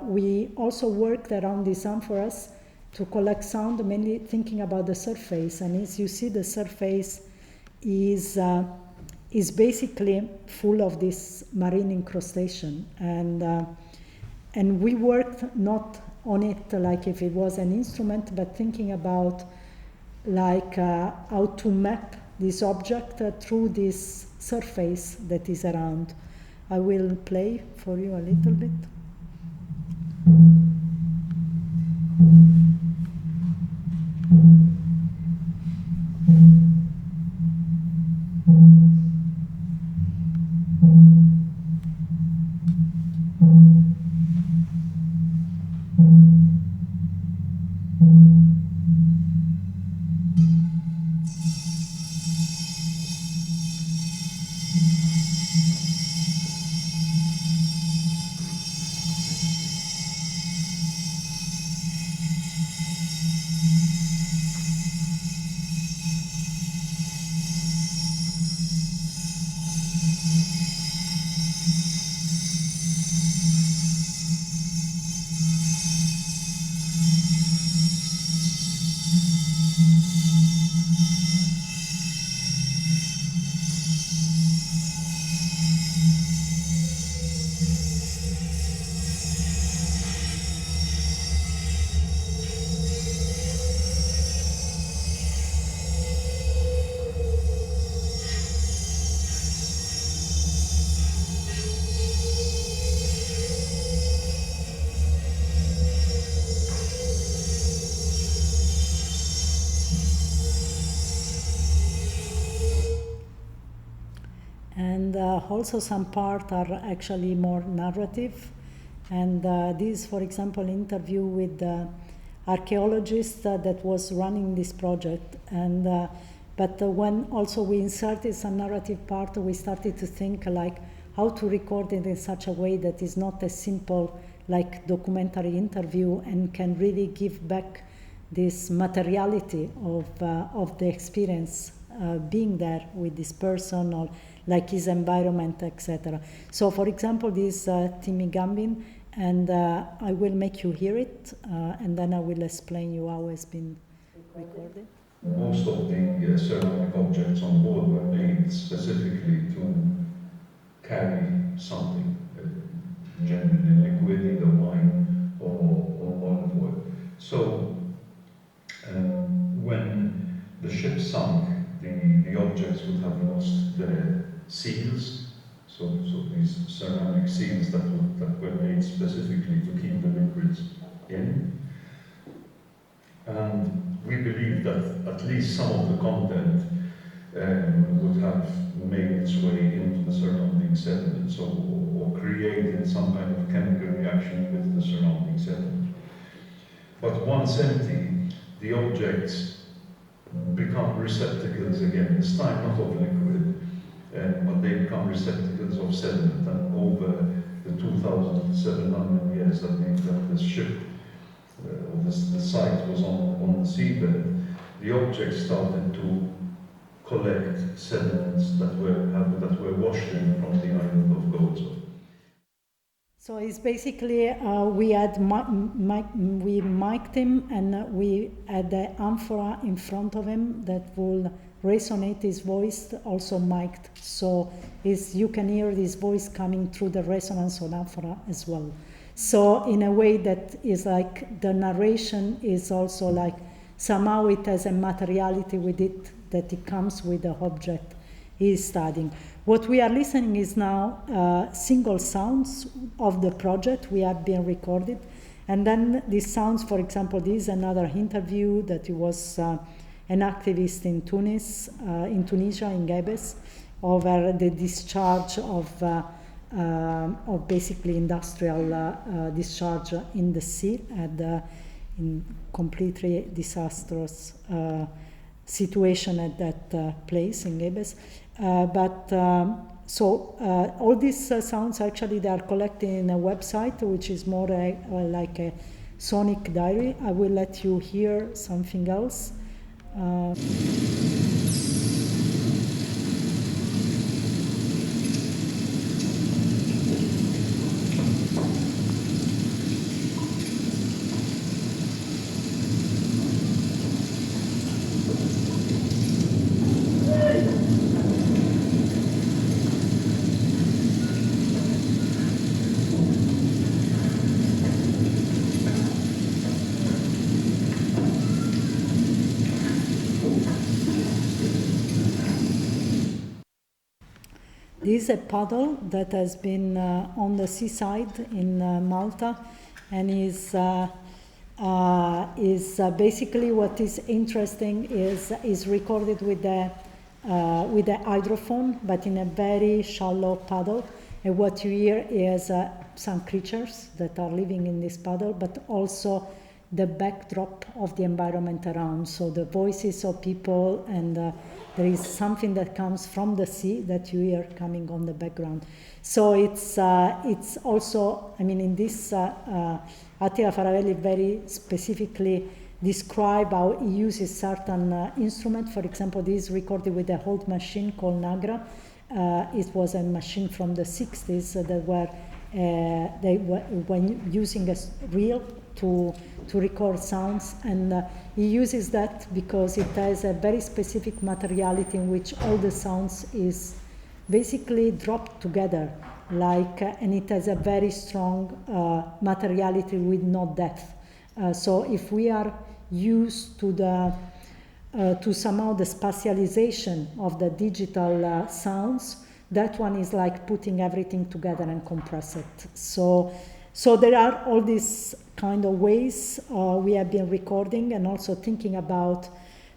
S1: we also worked around these amphoras to collect sound, mainly thinking about the surface. And as you see, the surface is basically full of this marine incrustation. And we worked not on it like if it was an instrument, but thinking about how to map this object through this surface that is around. I will play for you a little bit. And also some part are actually more narrative. And this, for example, interview with the archaeologist that was running this project. And but when also we inserted some narrative part, we started to think how to record it in such a way that is not a simple documentary interview and can really give back this materiality of the experience being there with this person or his environment, etc. So, for example, this Timmy Gambin, and I will make you hear it, and then I will explain you how it's been recorded.
S2: Most of the ceramic objects on board were made specifically to carry something, generally liquid, either wine or olive oil. So, when the ship sunk, the objects would have lost their seals, so these ceramic seals that were made specifically to keep the liquids in. And we believe that at least some of the content would have made its way into the surrounding sediments or created some kind of chemical reaction with the surrounding sediment. But once empty, the objects become receptacles again, this time not of liquid, but they become receptacles of sediment. And over the 2,700 years that this ship, or the site was on the seabed, the objects started to collect sediments that were washed in from the island of Gozo.
S1: So it's basically we mic'd him, and we had the amphora in front of him that will resonate his voice, also mic'd. So you can hear his voice coming through the resonance of amphora as well. So in a way that is the narration is also somehow it has a materiality with it that it comes with the object he is studying. What we are listening is now single sounds of the project we have been recorded. And then these sounds, for example, this is another interview that he was an activist in Tunisia, in Gebes, over the discharge of basically industrial discharge in the sea in completely disastrous situation at that place in Gebes. All these sounds actually they are collected in a website which is more like a sonic diary. I will let you hear something else This is a paddle that has been on the seaside in Malta, and is basically what is interesting is recorded with the hydrophone, but in a very shallow paddle. And what you hear is some creatures that are living in this paddle, but also the backdrop of the environment around. So the voices of people, and there is something that comes from the sea that you hear coming on the background. So it's also, I mean, in this Attila Faravelli very specifically describe how he uses certain instruments. For example, this is recorded with a old machine called Nagra. It was a machine from the 60s that were when using a reel to record sounds, and he uses that because it has a very specific materiality in which all the sounds is basically dropped together, and it has a very strong materiality with no depth. So if we are used to to somehow the spatialization of the digital sounds, that one is like putting everything together and compress it. So there are all these kind of ways we have been recording, and also thinking about,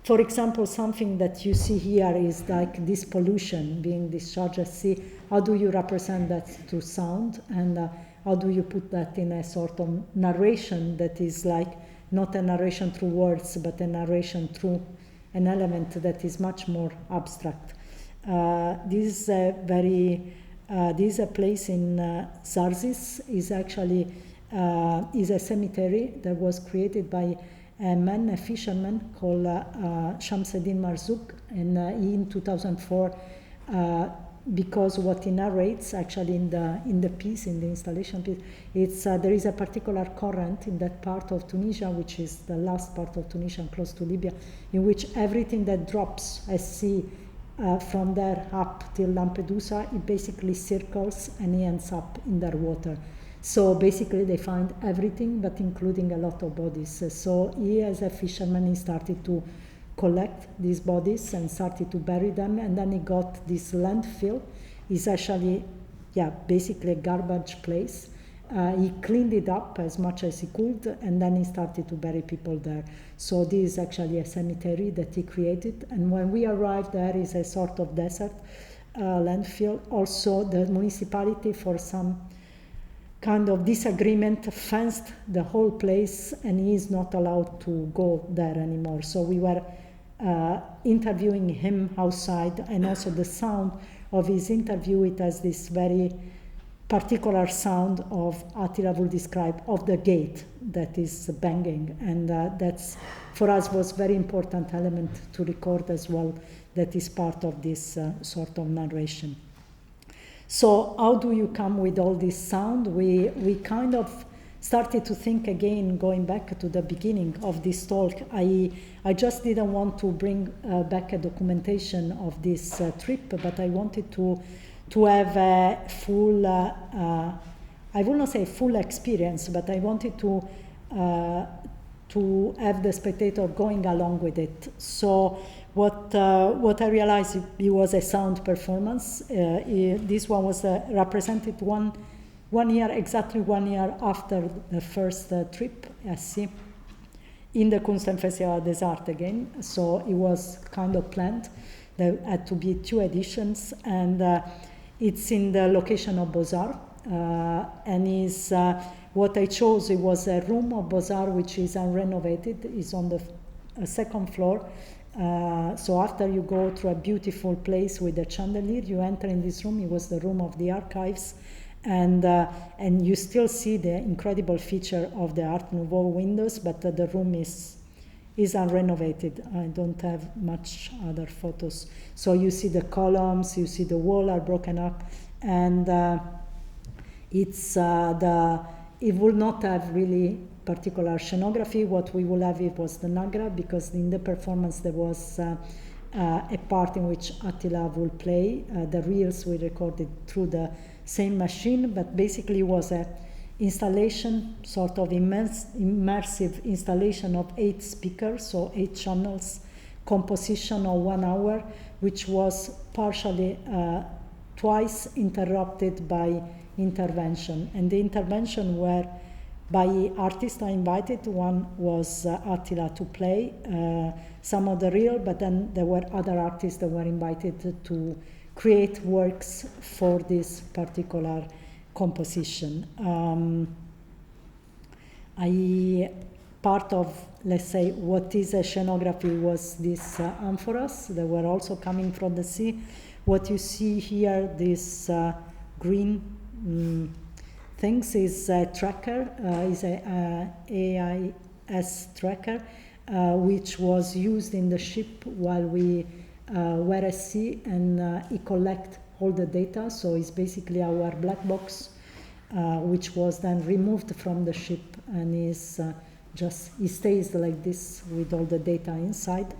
S1: for example, something that you see here is like this pollution being discharged at sea. How do you represent that through sound, and how do you put that in a sort of narration that is like not a narration through words, but a narration through an element that is much more abstract. This is a place in Zarzis. Is actually is a cemetery that was created by a fisherman called Shamseddin Marzouk, and he in 2004, because what he narrates actually in the piece, in the installation piece, it's there is a particular current in that part of Tunisia, which is the last part of Tunisia close to Libya, in which everything that drops at sea from there up till Lampedusa, it basically circles and it ends up in their water. So basically they find everything, but including a lot of bodies. So he, as a fisherman, he started to collect these bodies and started to bury them, and then he got this landfill. It's actually, basically a garbage place. He cleaned it up as much as he could, and then he started to bury people there. So this is actually a cemetery that he created, and when we arrived there is a sort of desert landfill. Also the municipality, for some kind of disagreement, fenced the whole place, and he is not allowed to go there anymore. So we were interviewing him outside, and also the sound of his interview, it has this very particular sound of, Attila will describe, of the gate that is banging, and that's for us was very important element to record as well, that is part of this sort of narration. So how do you come with all this sound? We kind of started to think again, going back to the beginning of this talk. I just didn't want to bring back a documentation of this trip, but I wanted to have a full, I will not say full experience, but I wanted to have the spectator going along with it. So what I realized, it was a sound performance. This one was represented exactly one year after the first trip at sea, in the Kunstfestival des Arts again. So it was kind of planned. There had to be 2 editions, and it's in the location of Beaux-Arts, and is what I chose. It was a room of Beaux-Arts which is unrenovated. It's on the second floor. So after you go through a beautiful place with a chandelier, you enter in this room. It was the room of the archives, and you still see the incredible feature of the Art Nouveau windows, but the room is is unrenovated. I don't have much other photos. So you see the columns, you see the wall are broken up, and it will not have really particular scenography. What we will have it was the Nagra, because in the performance there was a part in which Attila will play. The reels we recorded through the same machine, but basically it was a installation, sort of immersive installation of 8 speakers, so 8 channels, composition of 1 hour, which was partially twice interrupted by intervention. And the intervention were by artists I invited. One was Attila to play some of the reel, but then there were other artists that were invited to create works for this particular composition. Part of, let's say, what is a scenography was these amphoras. They were also coming from the sea. What you see here, this green things, is a tracker, is a AIS tracker, which was used in the ship while we were at sea, and it collect all the data. So it's basically our black box, which was then removed from the ship, and is it stays like this with all the data inside.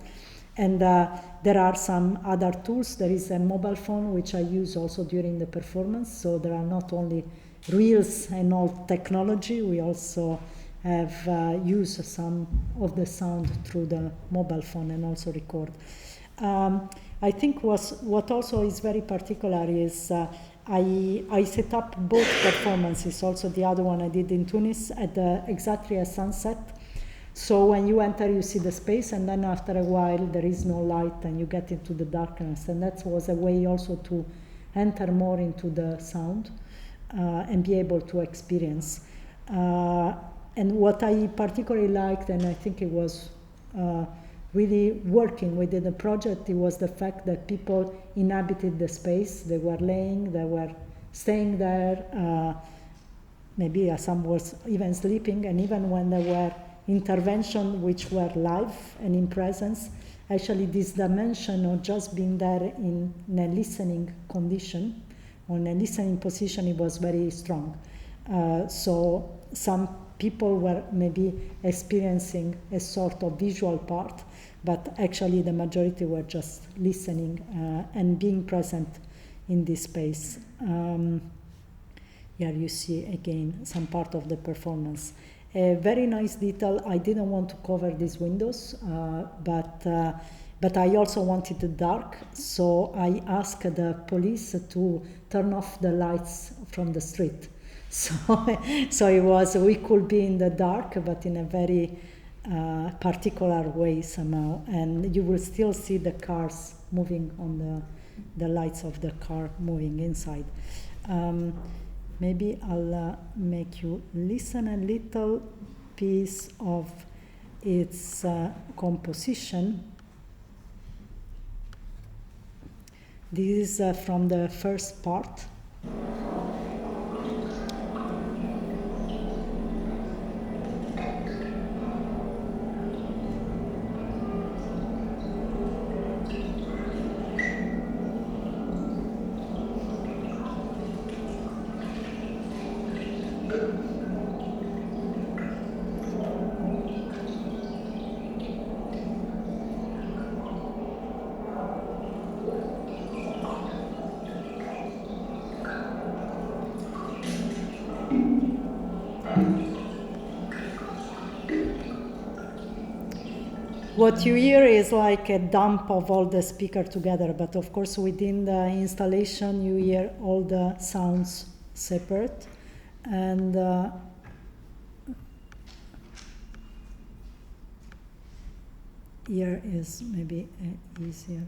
S1: And there are some other tools. There is a mobile phone which I use also during the performance. So there are not only reels and all technology, we also have used some of the sound through the mobile phone and also record. I think what also is very particular is I set up both performances, also the other one I did in Tunis, at exactly at sunset. So when you enter, you see the space, and then after a while there is no light and you get into the darkness. And that was a way also to enter more into the sound and be able to experience. And what I particularly liked, and I think it was really working within the project, it was the fact that people inhabited the space. They were laying, they were staying there, maybe some was even sleeping, and even when there were intervention which were live and in presence, actually this dimension of just being there in a listening condition, or in a listening position, it was very strong. So some people were maybe experiencing a sort of visual part, but actually the majority were just listening and being present in this space. Here you see again some part of the performance. A very nice detail. I didn't want to cover these windows, but I also wanted it dark, so I asked the police to turn off the lights from the street. So it was, we could be in the dark, but in a very particular way somehow, and you will still see the cars moving on the lights of the car moving inside. Maybe I'll make you listen a little piece of its composition. This is from the first part. What you hear is like a dump of all the speakers together, but of course within the installation you hear all the sounds separate. And here is maybe easier.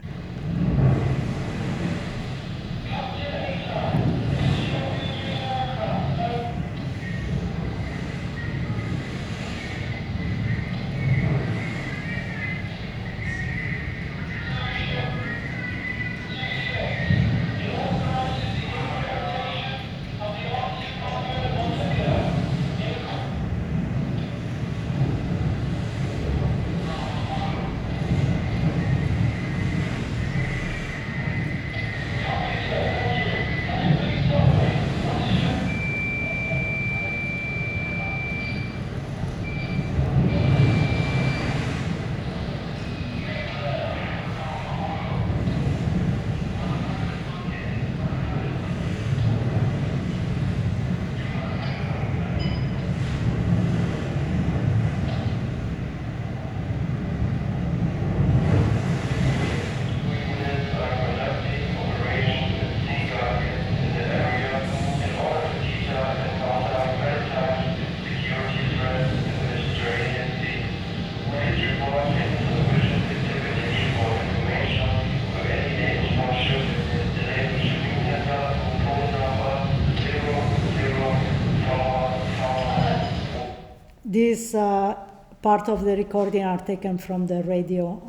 S1: These part of the recording are taken from the radio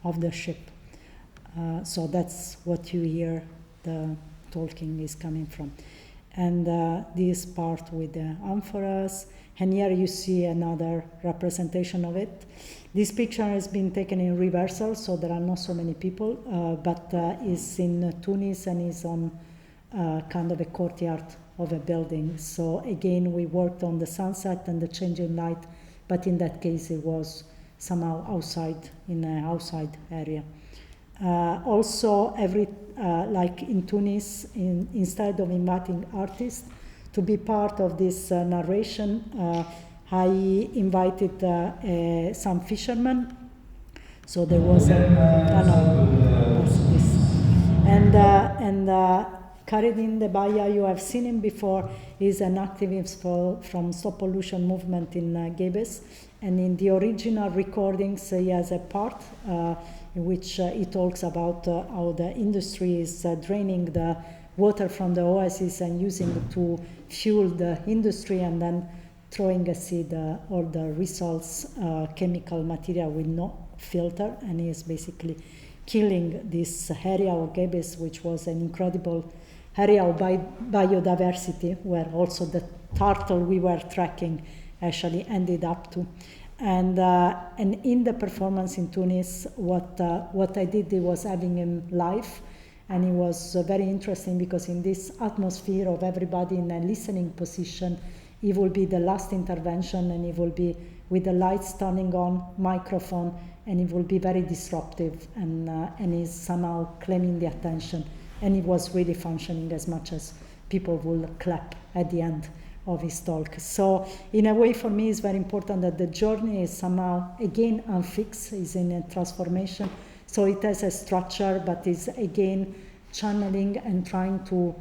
S1: of the ship. So that's what you hear the talking is coming from. And this part with the amphoras, and here you see another representation of it. This picture has been taken in reversal, so there are not so many people, but is in Tunis and is on kind of a courtyard of a building. So again, we worked on the sunset and the changing light, but in that case it was somehow outside, in an outside area. Also, like in Tunis, instead of inviting artists to be part of this narration, I invited some fishermen. So there was Karedin Debaya, you have seen him before, is an activist from Stop Pollution movement in Gebes, and in the original recordings he has a part in which he talks about how the industry is draining the water from the oasis and using it to fuel the industry, and then throwing a seed all the results chemical material with no filter, and he is basically killing this area of Gebes, which was an incredible area of biodiversity, where also the turtle we were tracking actually ended up to. And in the performance in Tunis, what I did was having him live, and it was very interesting because in this atmosphere of everybody in a listening position, it will be the last intervention, and it will be with the lights turning on, microphone, and it will be very disruptive, and is somehow claiming the attention, and it was really functioning as much as people will clap at the end of his talk. So in a way, for me, it's very important that the journey is somehow again unfixed, is in a transformation. So it has a structure, but is again channeling and trying to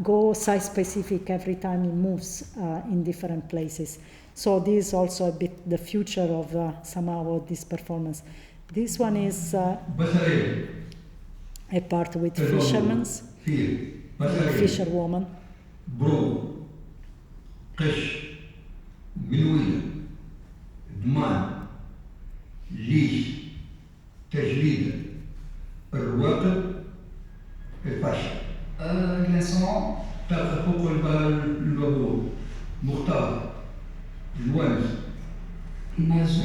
S1: go site-specific every time it moves in different places. So this is also a bit the future of somehow of this performance. This one is a part with fishermen, fisherwoman.
S3: برو قش منوية ضمان ليش تجريدة الرواقب الفاشل
S4: الانسان
S3: حقوق البابور مختار الونس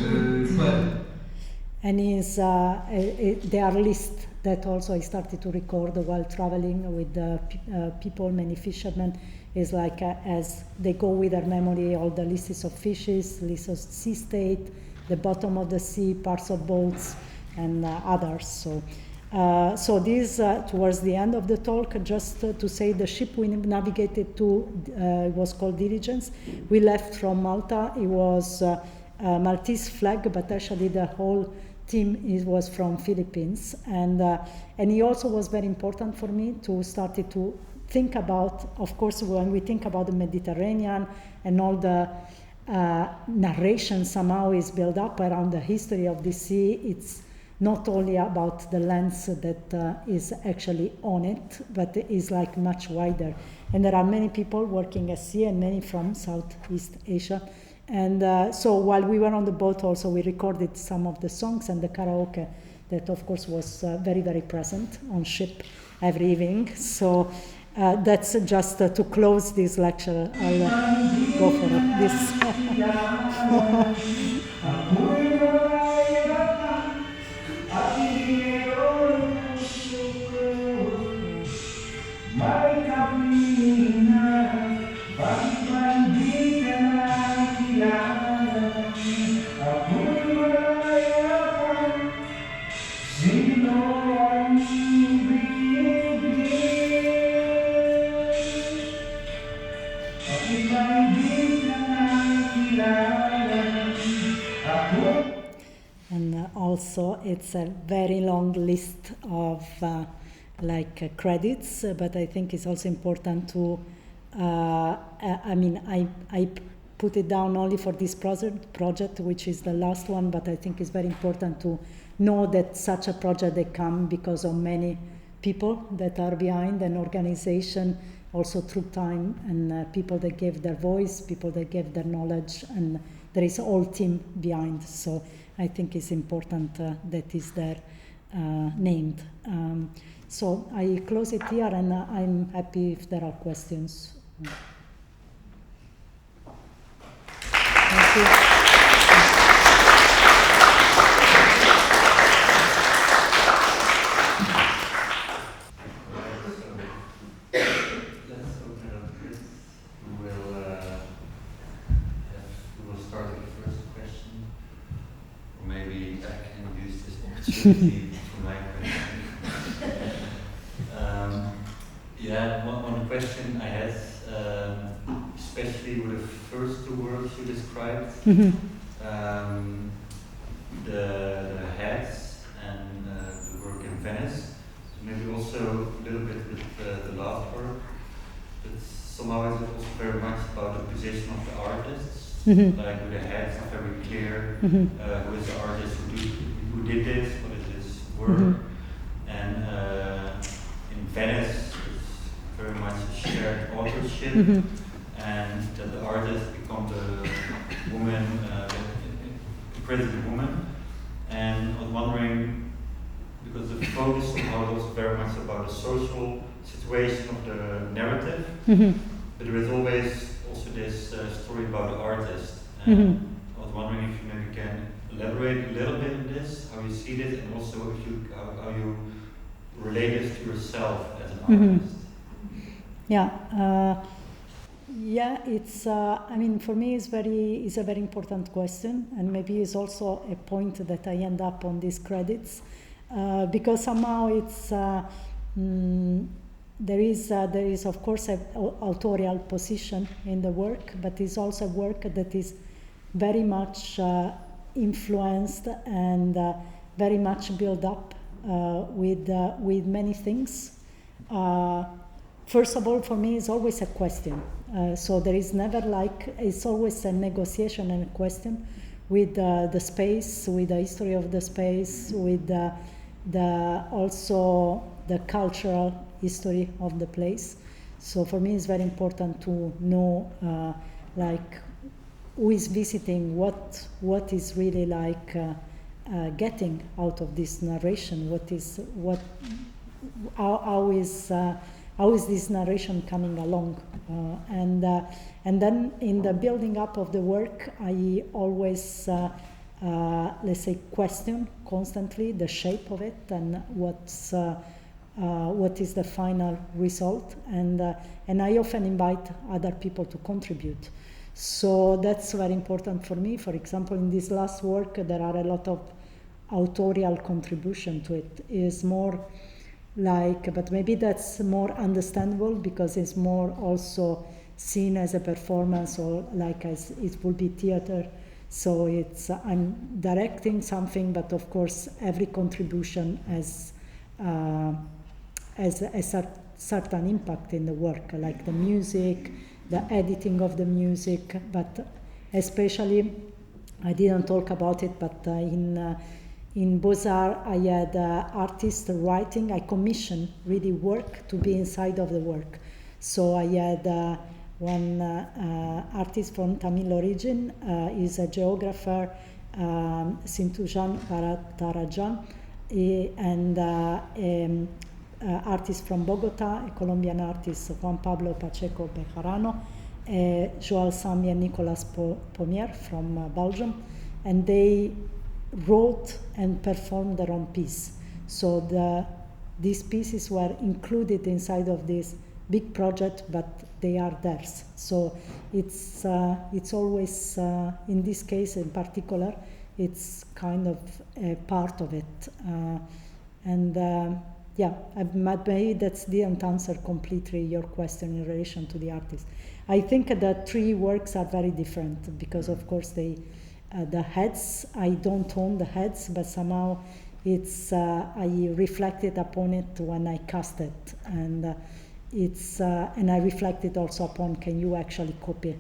S3: الفاتح.
S1: And there are lists that also I started to record while traveling with people, many fishermen, is like as they go with their memory, all the lists of fishes, lists of sea state, the bottom of the sea, parts of boats, and others. So this, towards the end of the talk, just to say the ship we navigated to was called Diligence. We left from Malta. It was a Maltese flag, but actually the whole team was from Philippines. And it also was very important for me to start to think about, of course, when we think about the Mediterranean and all the narration somehow is built up around the history of the sea, it's not only about the lens that is actually on it, but it is like much wider. And there are many people working at sea and many from Southeast Asia. And so while we were on the boat also, we recorded some of the songs and the karaoke that of course was very, very present on ship every evening. So that's just to close this lecture. I'll go for this. And also it's a very long list of credits, but I think it's also important to, I put it down only for this project, which is the last one, but I think it's very important to know that such a project, they come because of many people that are behind an organization also through time, and people that gave their voice, people that gave their knowledge, and there is a whole team behind. So I think it's important that is there named. So I close it here, and I'm happy if there are questions. Thank you.
S5: For my question. One question I had, especially with the first two words you described, the heads and the work in Venice, maybe also a little bit with the last work, but somehow it's also very much about the position of the artists, like with the heads are very clear, who is the artist who did this, what is this work, and in Venice it's very much a shared authorship, and that the artist becomes a woman, a present woman, and I was wondering, because the focus somehow was very much about the social situation of the narrative, but there is always also this story about the artist, and I was wondering if you maybe can elaborate a little bit on this, how you see this, and also if you how you relate this to yourself as an artist.
S1: It's. I mean, for me, it's a very important question, and maybe it's also a point that I end up on these credits, because somehow it's there is of course an authorial position in the work, but it's also work that is very much influenced and very much built up with many things. First of all, for me, it's always a question. So there is never it's always a negotiation and a question with the space, with the history of the space, with also the cultural history of the place. So for me, it's very important to know, who is visiting, what is really getting out of this narration, how is this narration coming along, and then in the building up of the work, I always let's say question constantly the shape of it and what is the final result, and I often invite other people to contribute. So that's very important for me. For example, in this last work, there are a lot of authorial contribution to it. Is more but maybe that's more understandable because it's more also seen as a performance, or as it would be theater. So I'm directing something, but of course every contribution has a certain impact in the work, like the music, the editing of the music, but especially, I didn't talk about it, but in Beaux-Arts I had artists writing. I commissioned really work to be inside of the work. So I had one artist from Tamil origin, is a geographer, Sintujan Baratarajan, and artist from Bogota, a Colombian artist, Juan Pablo Pacheco Bejarano, Joao Sami and Nicolas Pommier from Belgium, and they wrote and performed their own piece. So these pieces were included inside of this big project, but they are theirs. So it's always, in this case in particular, it's kind of a part of it. Maybe that didn't answer completely your question in relation to the artist. I think the three works are very different because, of course, the heads, I don't own the heads, but somehow I reflected upon it when I cast it, and and I reflected also upon, can you actually copy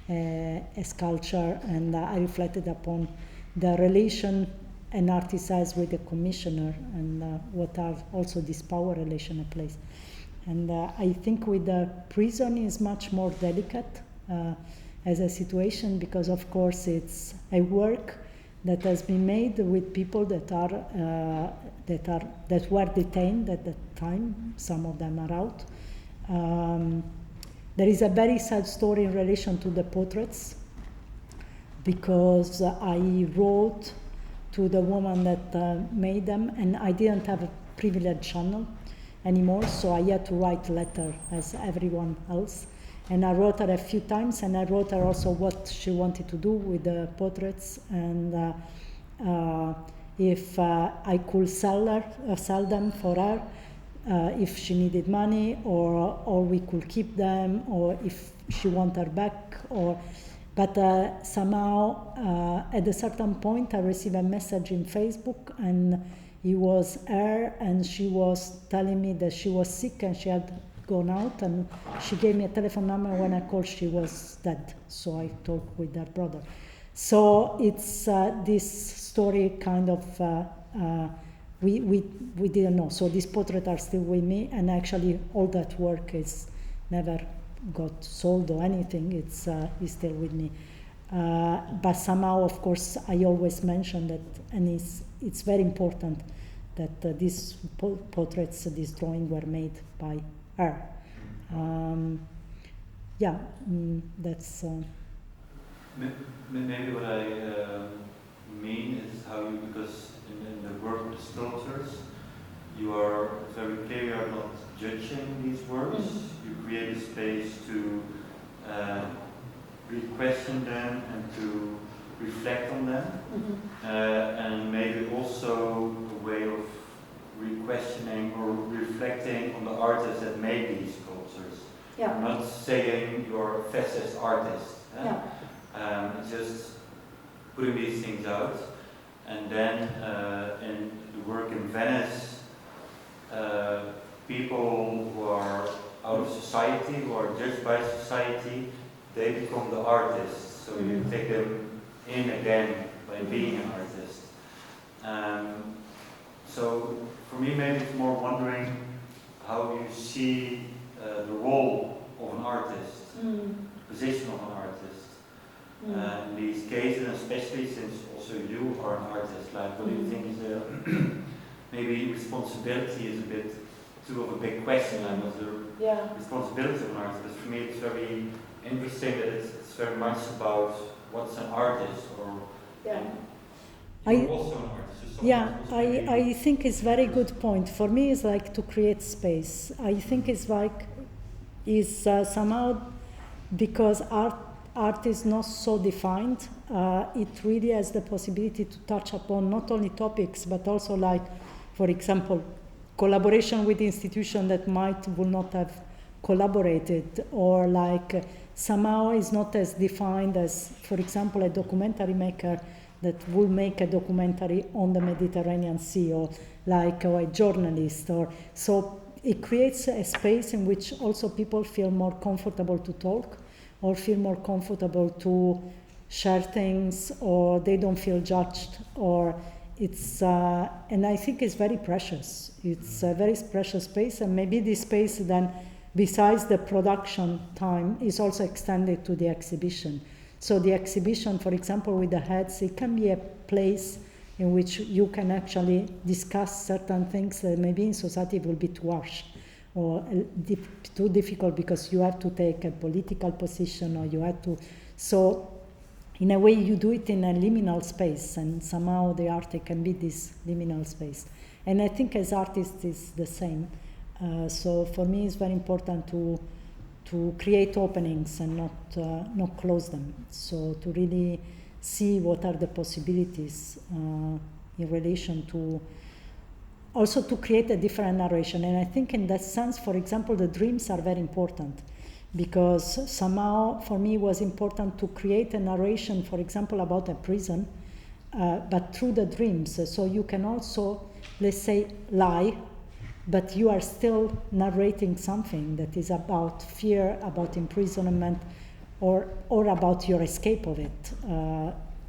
S1: a sculpture, and I reflected upon the relation an artist has with the commissioner, and what are also this power relation at place. And I think with the prison is much more delicate as a situation, because of course it's a work that has been made with people that were detained at the time. Some of them are out. There is a very sad story in relation to the portraits, because I wrote to the woman that made them, and I didn't have a privileged channel anymore, so I had to write a letter as everyone else. And I wrote her a few times, and I wrote her also what she wanted to do with the portraits, and if I could sell them for her, if she needed money, or we could keep them, or if she wanted her back, but somehow at a certain point I received a message in Facebook, and it was her, and she was telling me that she was sick and she had gone out, and she gave me a telephone number. When I called, she was dead, so I talked with her brother. So it's this story kind of we didn't know. So these portraits are still with me, and actually all that work is never got sold or anything. It's still with me. But somehow, of course, I always mention that, and it's very important that these portraits, this drawing, were made by her. That's.
S5: Maybe what I mean is how you, because in the work of the sculptors, you are very clear, you are not judging these works. You create a space to re-question them and to reflect on them, and maybe also a way of re-questioning or reflecting on the artists that made these sculptures.
S1: Yeah.
S5: I'm not saying you're a fascist artist.
S1: Yeah.
S5: It's just putting these things out, and then in the work in Venice, people who are out of society, who are judged by society, they become the artists. So you take them in again by being an artist. So for me, maybe it's more wondering how you see the role of an artist, the position of an artist. In these cases, especially since also you are an artist, like what do you think is maybe responsibility is a bit too of a big question, like what's the responsibility of an artist? But for me it's very interesting that it's very much about what's an artist, or you're also an artist.
S1: I think it's very good point. For me it's like to create space. I think it's like somehow, because art is not so defined, it really has the possibility to touch upon not only topics, but also, like, for example, collaboration with institutions that will not have collaborated, or like somehow is not as defined as, for example, a documentary maker that will make a documentary on the Mediterranean Sea, or a journalist, so it creates a space in which also people feel more comfortable to talk, or feel more comfortable to share things, or they don't feel judged, or it's, and I think it's very precious. It's a very precious space, and maybe this space then, besides the production time, is also extended to the exhibition. So the exhibition, for example, with the heads, it can be a place in which you can actually discuss certain things that maybe in society will be too harsh, or too difficult, because you have to take a political position, or you have to, so in a way you do it in a liminal space, and somehow the art can be this liminal space. And I think as artists it's the same. So for me it's very important to create openings and not close them. So to really see what are the possibilities in relation to, also to create a different narration. And I think in that sense, for example, the dreams are very important, because somehow for me it was important to create a narration, for example, about a prison, but through the dreams. So you can also, let's say, lie, but you are still narrating something that is about fear, about imprisonment, or about your escape of it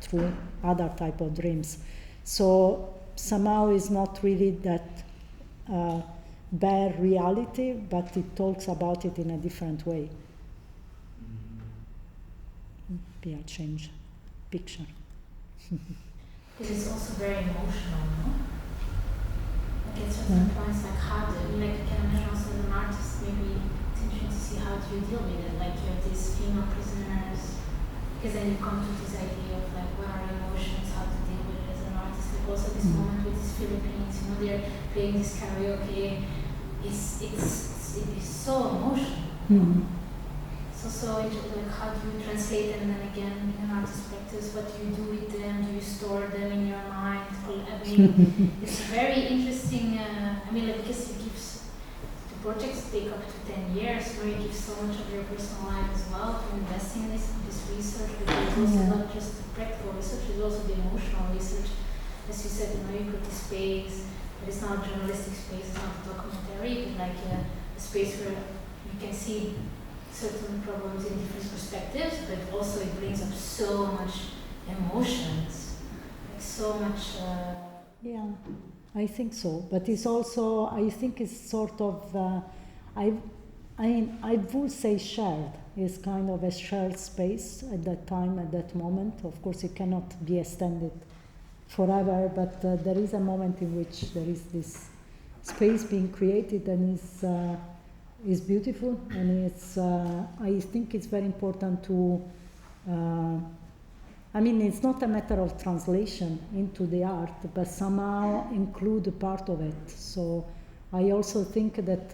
S1: through other type of dreams. So somehow it's not really that bare reality, but it talks about it in a different way. Be a change picture.
S6: Because it's also very emotional, no? Like at certain points, like how do you, like you can imagine also as an artist, maybe it's interesting to see how do you deal with it. Like you have these female prisoners, because then you come to this idea of like what are emotions, how to deal with it as an artist. Like also this moment with these Philippines, you know, they're playing this karaoke. It is so emotional. So like how do you translate them, and then again in artist practice, what do you do with them? Do you store them in your mind? I mean, it's very interesting. I mean, like because it gives the projects take up to 10 years, where you give so much of your personal life as well to invest in this research. But it's also not just the practical research; it's also the emotional research. As you said, you know, you put the space, but it's not a journalistic space, it's not a documentary, but like a space where you can see certain problems in different perspectives, but also it brings up so much emotions, like so much.
S1: Yeah, I think so. But it's also, I think it's sort of, I would say shared. It's kind of a shared space at that time, at that moment. Of course, it cannot be extended forever, but there is a moment in which there is this space being created, and is beautiful, and it's. I think it's very important to. I mean, it's not a matter of translation into the art, but somehow include a part of it. So, I also think that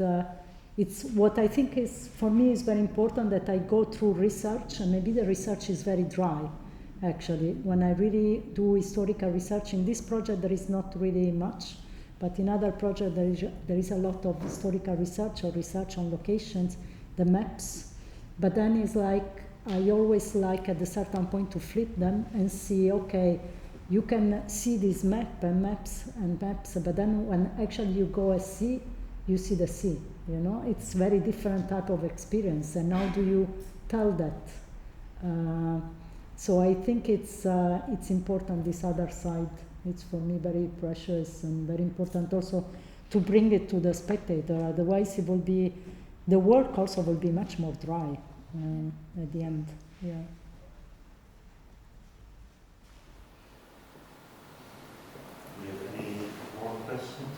S1: it's what I think is for me is very important, that I go through research, and maybe the research is very dry. Actually, when I really do historical research in this project, there is not really much. But in other projects, there is a lot of historical research or research on locations, the maps. But then it's like, I always like at a certain point to flip them and see, okay, you can see this map and maps, but then when actually you go and see, you see the sea, you know? It's very different type of experience, and how do you tell that? So I think it's important, this other side. It's for me very precious and very important also to bring it to the spectator. Otherwise, it will be, the work also will be much more dry at the end. Yeah.
S5: Do you have any more questions?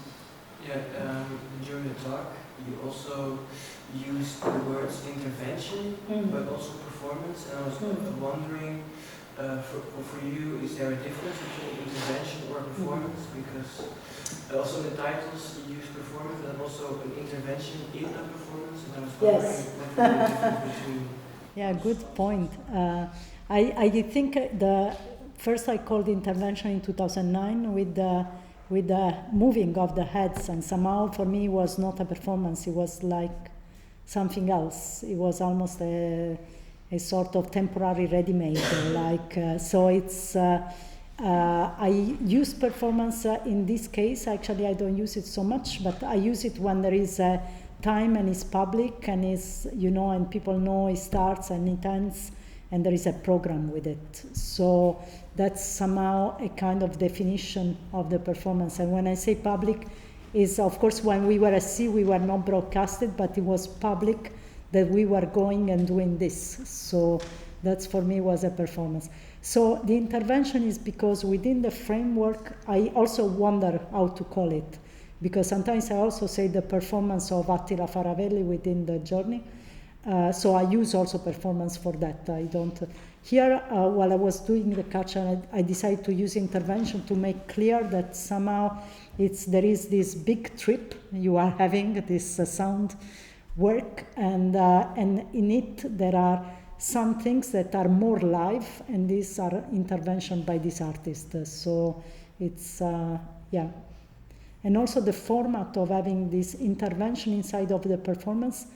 S7: Yeah, during the talk, you also used the words intervention, but also performance. And I was wondering, for you, is there a difference between intervention or performance? Because also in the titles you use performance, and also an intervention in a performance. And I was wondering what the difference between.
S1: Yeah, good point. I think the first I called intervention in 2009 with the moving of the heads, and somehow for me it was not a performance. It was like something else. It was almost a sort of temporary ready-made, so it's. I use performance in this case. Actually, I don't use it so much, but I use it when there is a time and it's public and is, you know, and people know it starts and it ends, and there is a program with it. So that's somehow a kind of definition of the performance. And when I say public, is of course when we were at sea, we were not broadcasted, but it was public that we were going and doing this. So that's for me was a performance. So the intervention is because within the framework, I also wonder how to call it, because sometimes I also say the performance of Attila Faravelli within the journey. So I use also performance for that. I don't. Here, while I was doing the capture, I decided to use intervention to make clear that somehow there is this big trip you are having, this sound work, and in it there are some things that are more live, and these are intervention by this artist. So it's and also the format of having this intervention inside of the performance.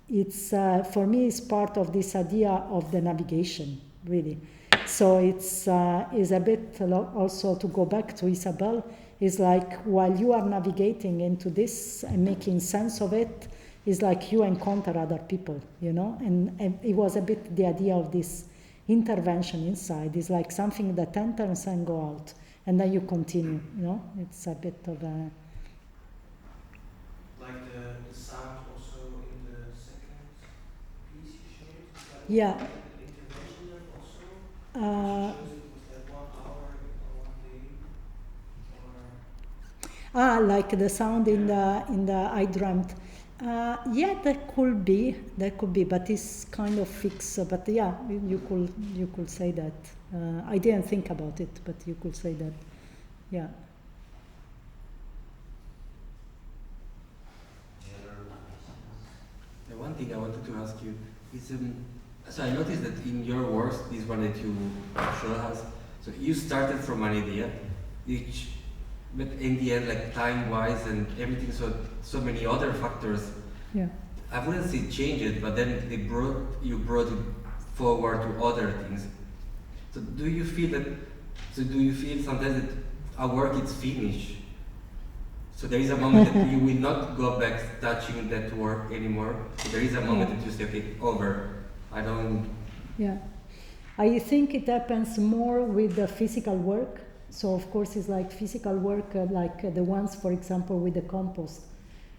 S1: It's for me is part of this idea of the navigation, really. So it's is a bit also to go back to Isabel. Is like while you are navigating into this and making sense of it, is like you encounter other people, you know. And it was a bit the idea of this intervention inside. Is like something that enters and go out, and then you continue. You know, it's a bit of a.
S7: like the sound also in the second piece you showed? Is that
S1: Yeah.
S7: an intervention then also?
S1: Uh,
S7: Was that 1 hour or 1 day? Or
S1: like the sound in the I dreamt. Yeah, that could be, but it's kind of fixed. But yeah, you could say that. I didn't think about it, but you could say that. Yeah.
S8: The one thing I wanted to ask you is, so I noticed that in your works, this one that you show us, so you started from an idea, but in the end, like time-wise and everything, so many other factors.
S1: Yeah.
S8: I wouldn't say change it, but then you brought it forward to other things. So do you feel that? So do you feel sometimes that a work is finished? So there is a moment that you will not go back touching that work anymore. So there is a moment that you say, okay, over. I don't.
S1: Yeah. I think it happens more with the physical work. So of course it's like physical work, like the ones, for example, with the compost.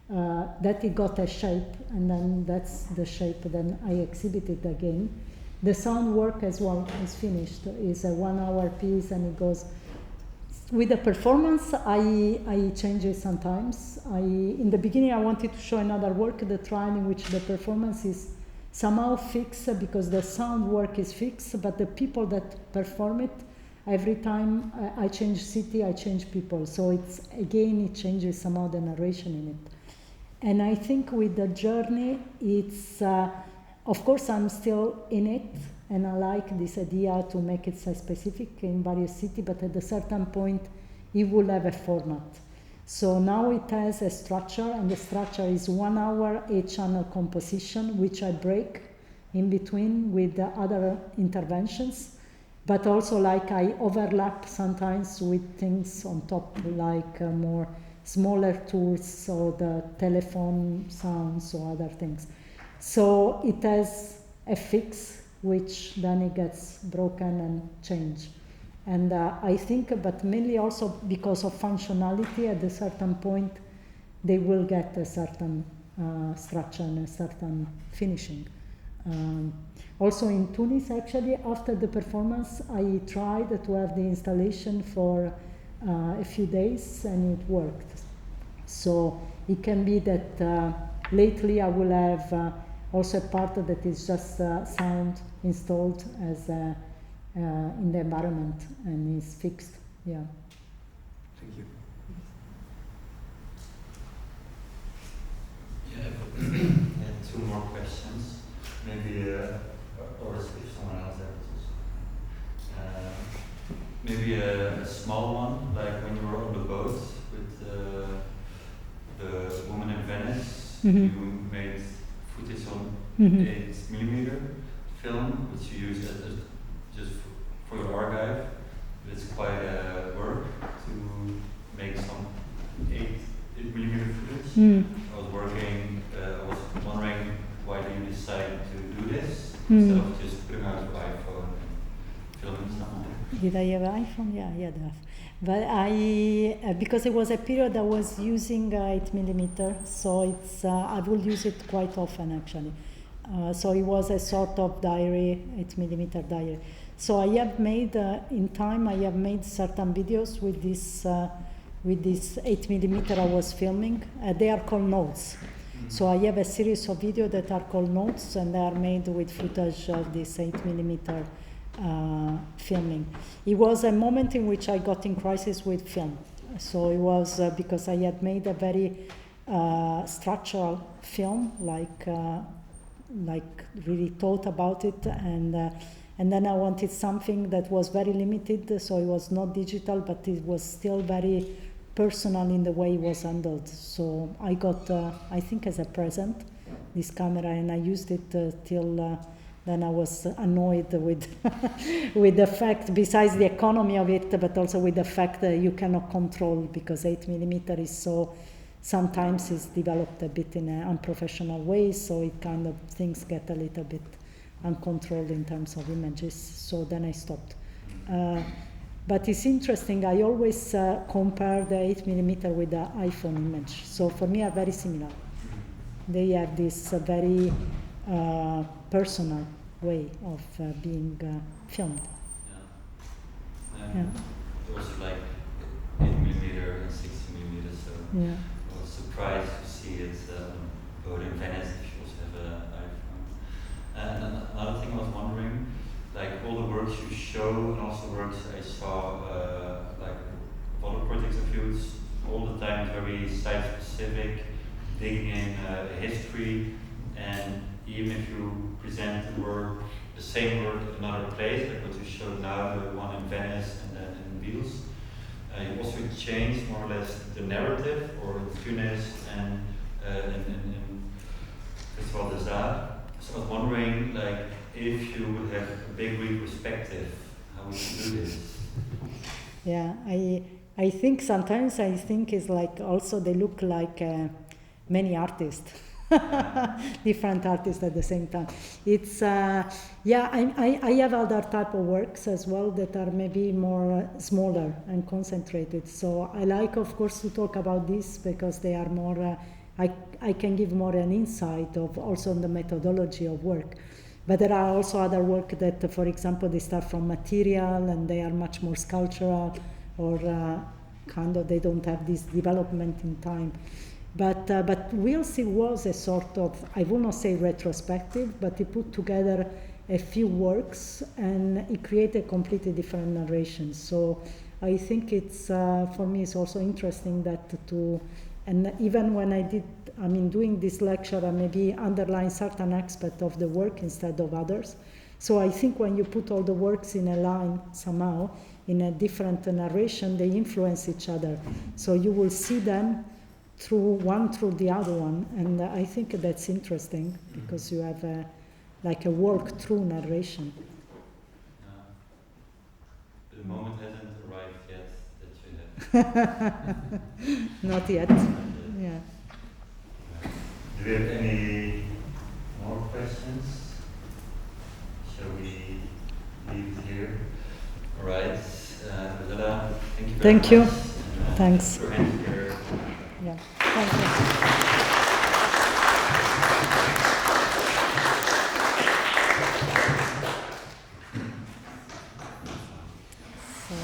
S1: That it got a shape, and then that's the shape. Then I exhibit it again. The sound work as well is finished. It's a 1 hour piece, and it goes. With the performance, I change it sometimes. In the beginning, I wanted to show another work, the trial in which the performance is somehow fixed because the sound work is fixed, but the people that perform it, every time I change city, I change people. So it changes somehow the narration in it. And I think with the journey, it's, of course, I'm still in it, and I like this idea to make it so specific in various cities, but at a certain point, it will have a format. So now it has a structure, and the structure is 1 hour 8-channel composition, which I break in between with the other interventions, but also like I overlap sometimes with things on top, like more smaller tools or the telephone sounds or other things. So it has a fix, which then it gets broken and changed. And I think, but mainly also because of functionality, at a certain point, they will get a certain structure and a certain finishing. Also in Tunis, actually, after the performance, I tried to have the installation for a few days, and it worked. So it can be that lately I will have also a part that is just sound installed as in the environment and is fixed. Yeah.
S8: Thank you.
S5: Yeah, two more questions. Maybe, or if someone else has. Maybe a small one, like when you were on the boat with the woman in Venice, you made footage on 8mm film, which you use as just for your archive. But it's quite a work to make some 8mm footage. I was wondering why you decided to do this instead of just putting out your iPhone and filming something.
S1: Did I have an iPhone? Yeah, I have. But because it was a period I was using 8mm, so it's I will use it quite often actually. So it was a sort of diary, 8mm diary. So I have made in time. I have made certain videos with this 8mm I was filming. They are called notes. So I have a series of videos that are called notes, and they are made with footage of this 8mm filming. It was a moment in which I got in crisis with film. So it was because I had made a very structural film, like really thought about it, and then I wanted something that was very limited. So it was not digital, but it was still very personal in the way it was handled. So I got, I think, as a present, this camera, and I used it till. Then I was annoyed with with the fact, besides the economy of it, but also with the fact that you cannot control, because 8mm is so, sometimes it's developed a bit in an unprofessional way, so it kind of, things get a little bit uncontrolled in terms of images. So then I stopped. But it's interesting, I always compare the 8mm with the iPhone image. So for me, are very similar. They have this very personal way of being filmed.
S5: Yeah. Also like 8mm and 60mm, so
S1: Yeah.
S5: I was surprised to see it both in Venice if you also have an iPhone. And another thing I was wondering, like all the works you show and also works I saw like other projects of yours, all the time very site specific, digging in history, and even if you present the work, the same work in another place, like what you showed now, the one in Venice and then in Wheels, you also change more or less the narrative, or in Tunis and in Festival des Arts. So I was wondering, like, if you would have a big retrospective, how would you do this?
S1: Yeah, I think sometimes I think it's like also they look like many artists, different artists at the same time. It's yeah, I have other type of works as well that are maybe more smaller and concentrated. So I like, of course, to talk about this because they are more. I can give more an insight of also on the methodology of work. But there are also other work that, for example, they start from material and they are much more sculptural, or kind of they don't have this development in time. But Wheels was a sort of, I will not say retrospective, but he put together a few works and it created completely different narrations. So I think it's, for me, it's also interesting that and even when doing this lecture, I maybe underline certain aspect of the work instead of others. So I think when you put all the works in a line somehow, in a different narration, they influence each other. So you will see them through the other one. And I think that's interesting because you have like a work through narration.
S5: The moment hasn't arrived yet that you have.
S1: Not yet. Yeah.
S5: Do we have any more questions? Shall we leave it here? All right. Rossella, thank you very much.
S1: Thank you.
S5: And,
S1: Thanks.
S5: for having here.
S1: Yeah. Thank you. So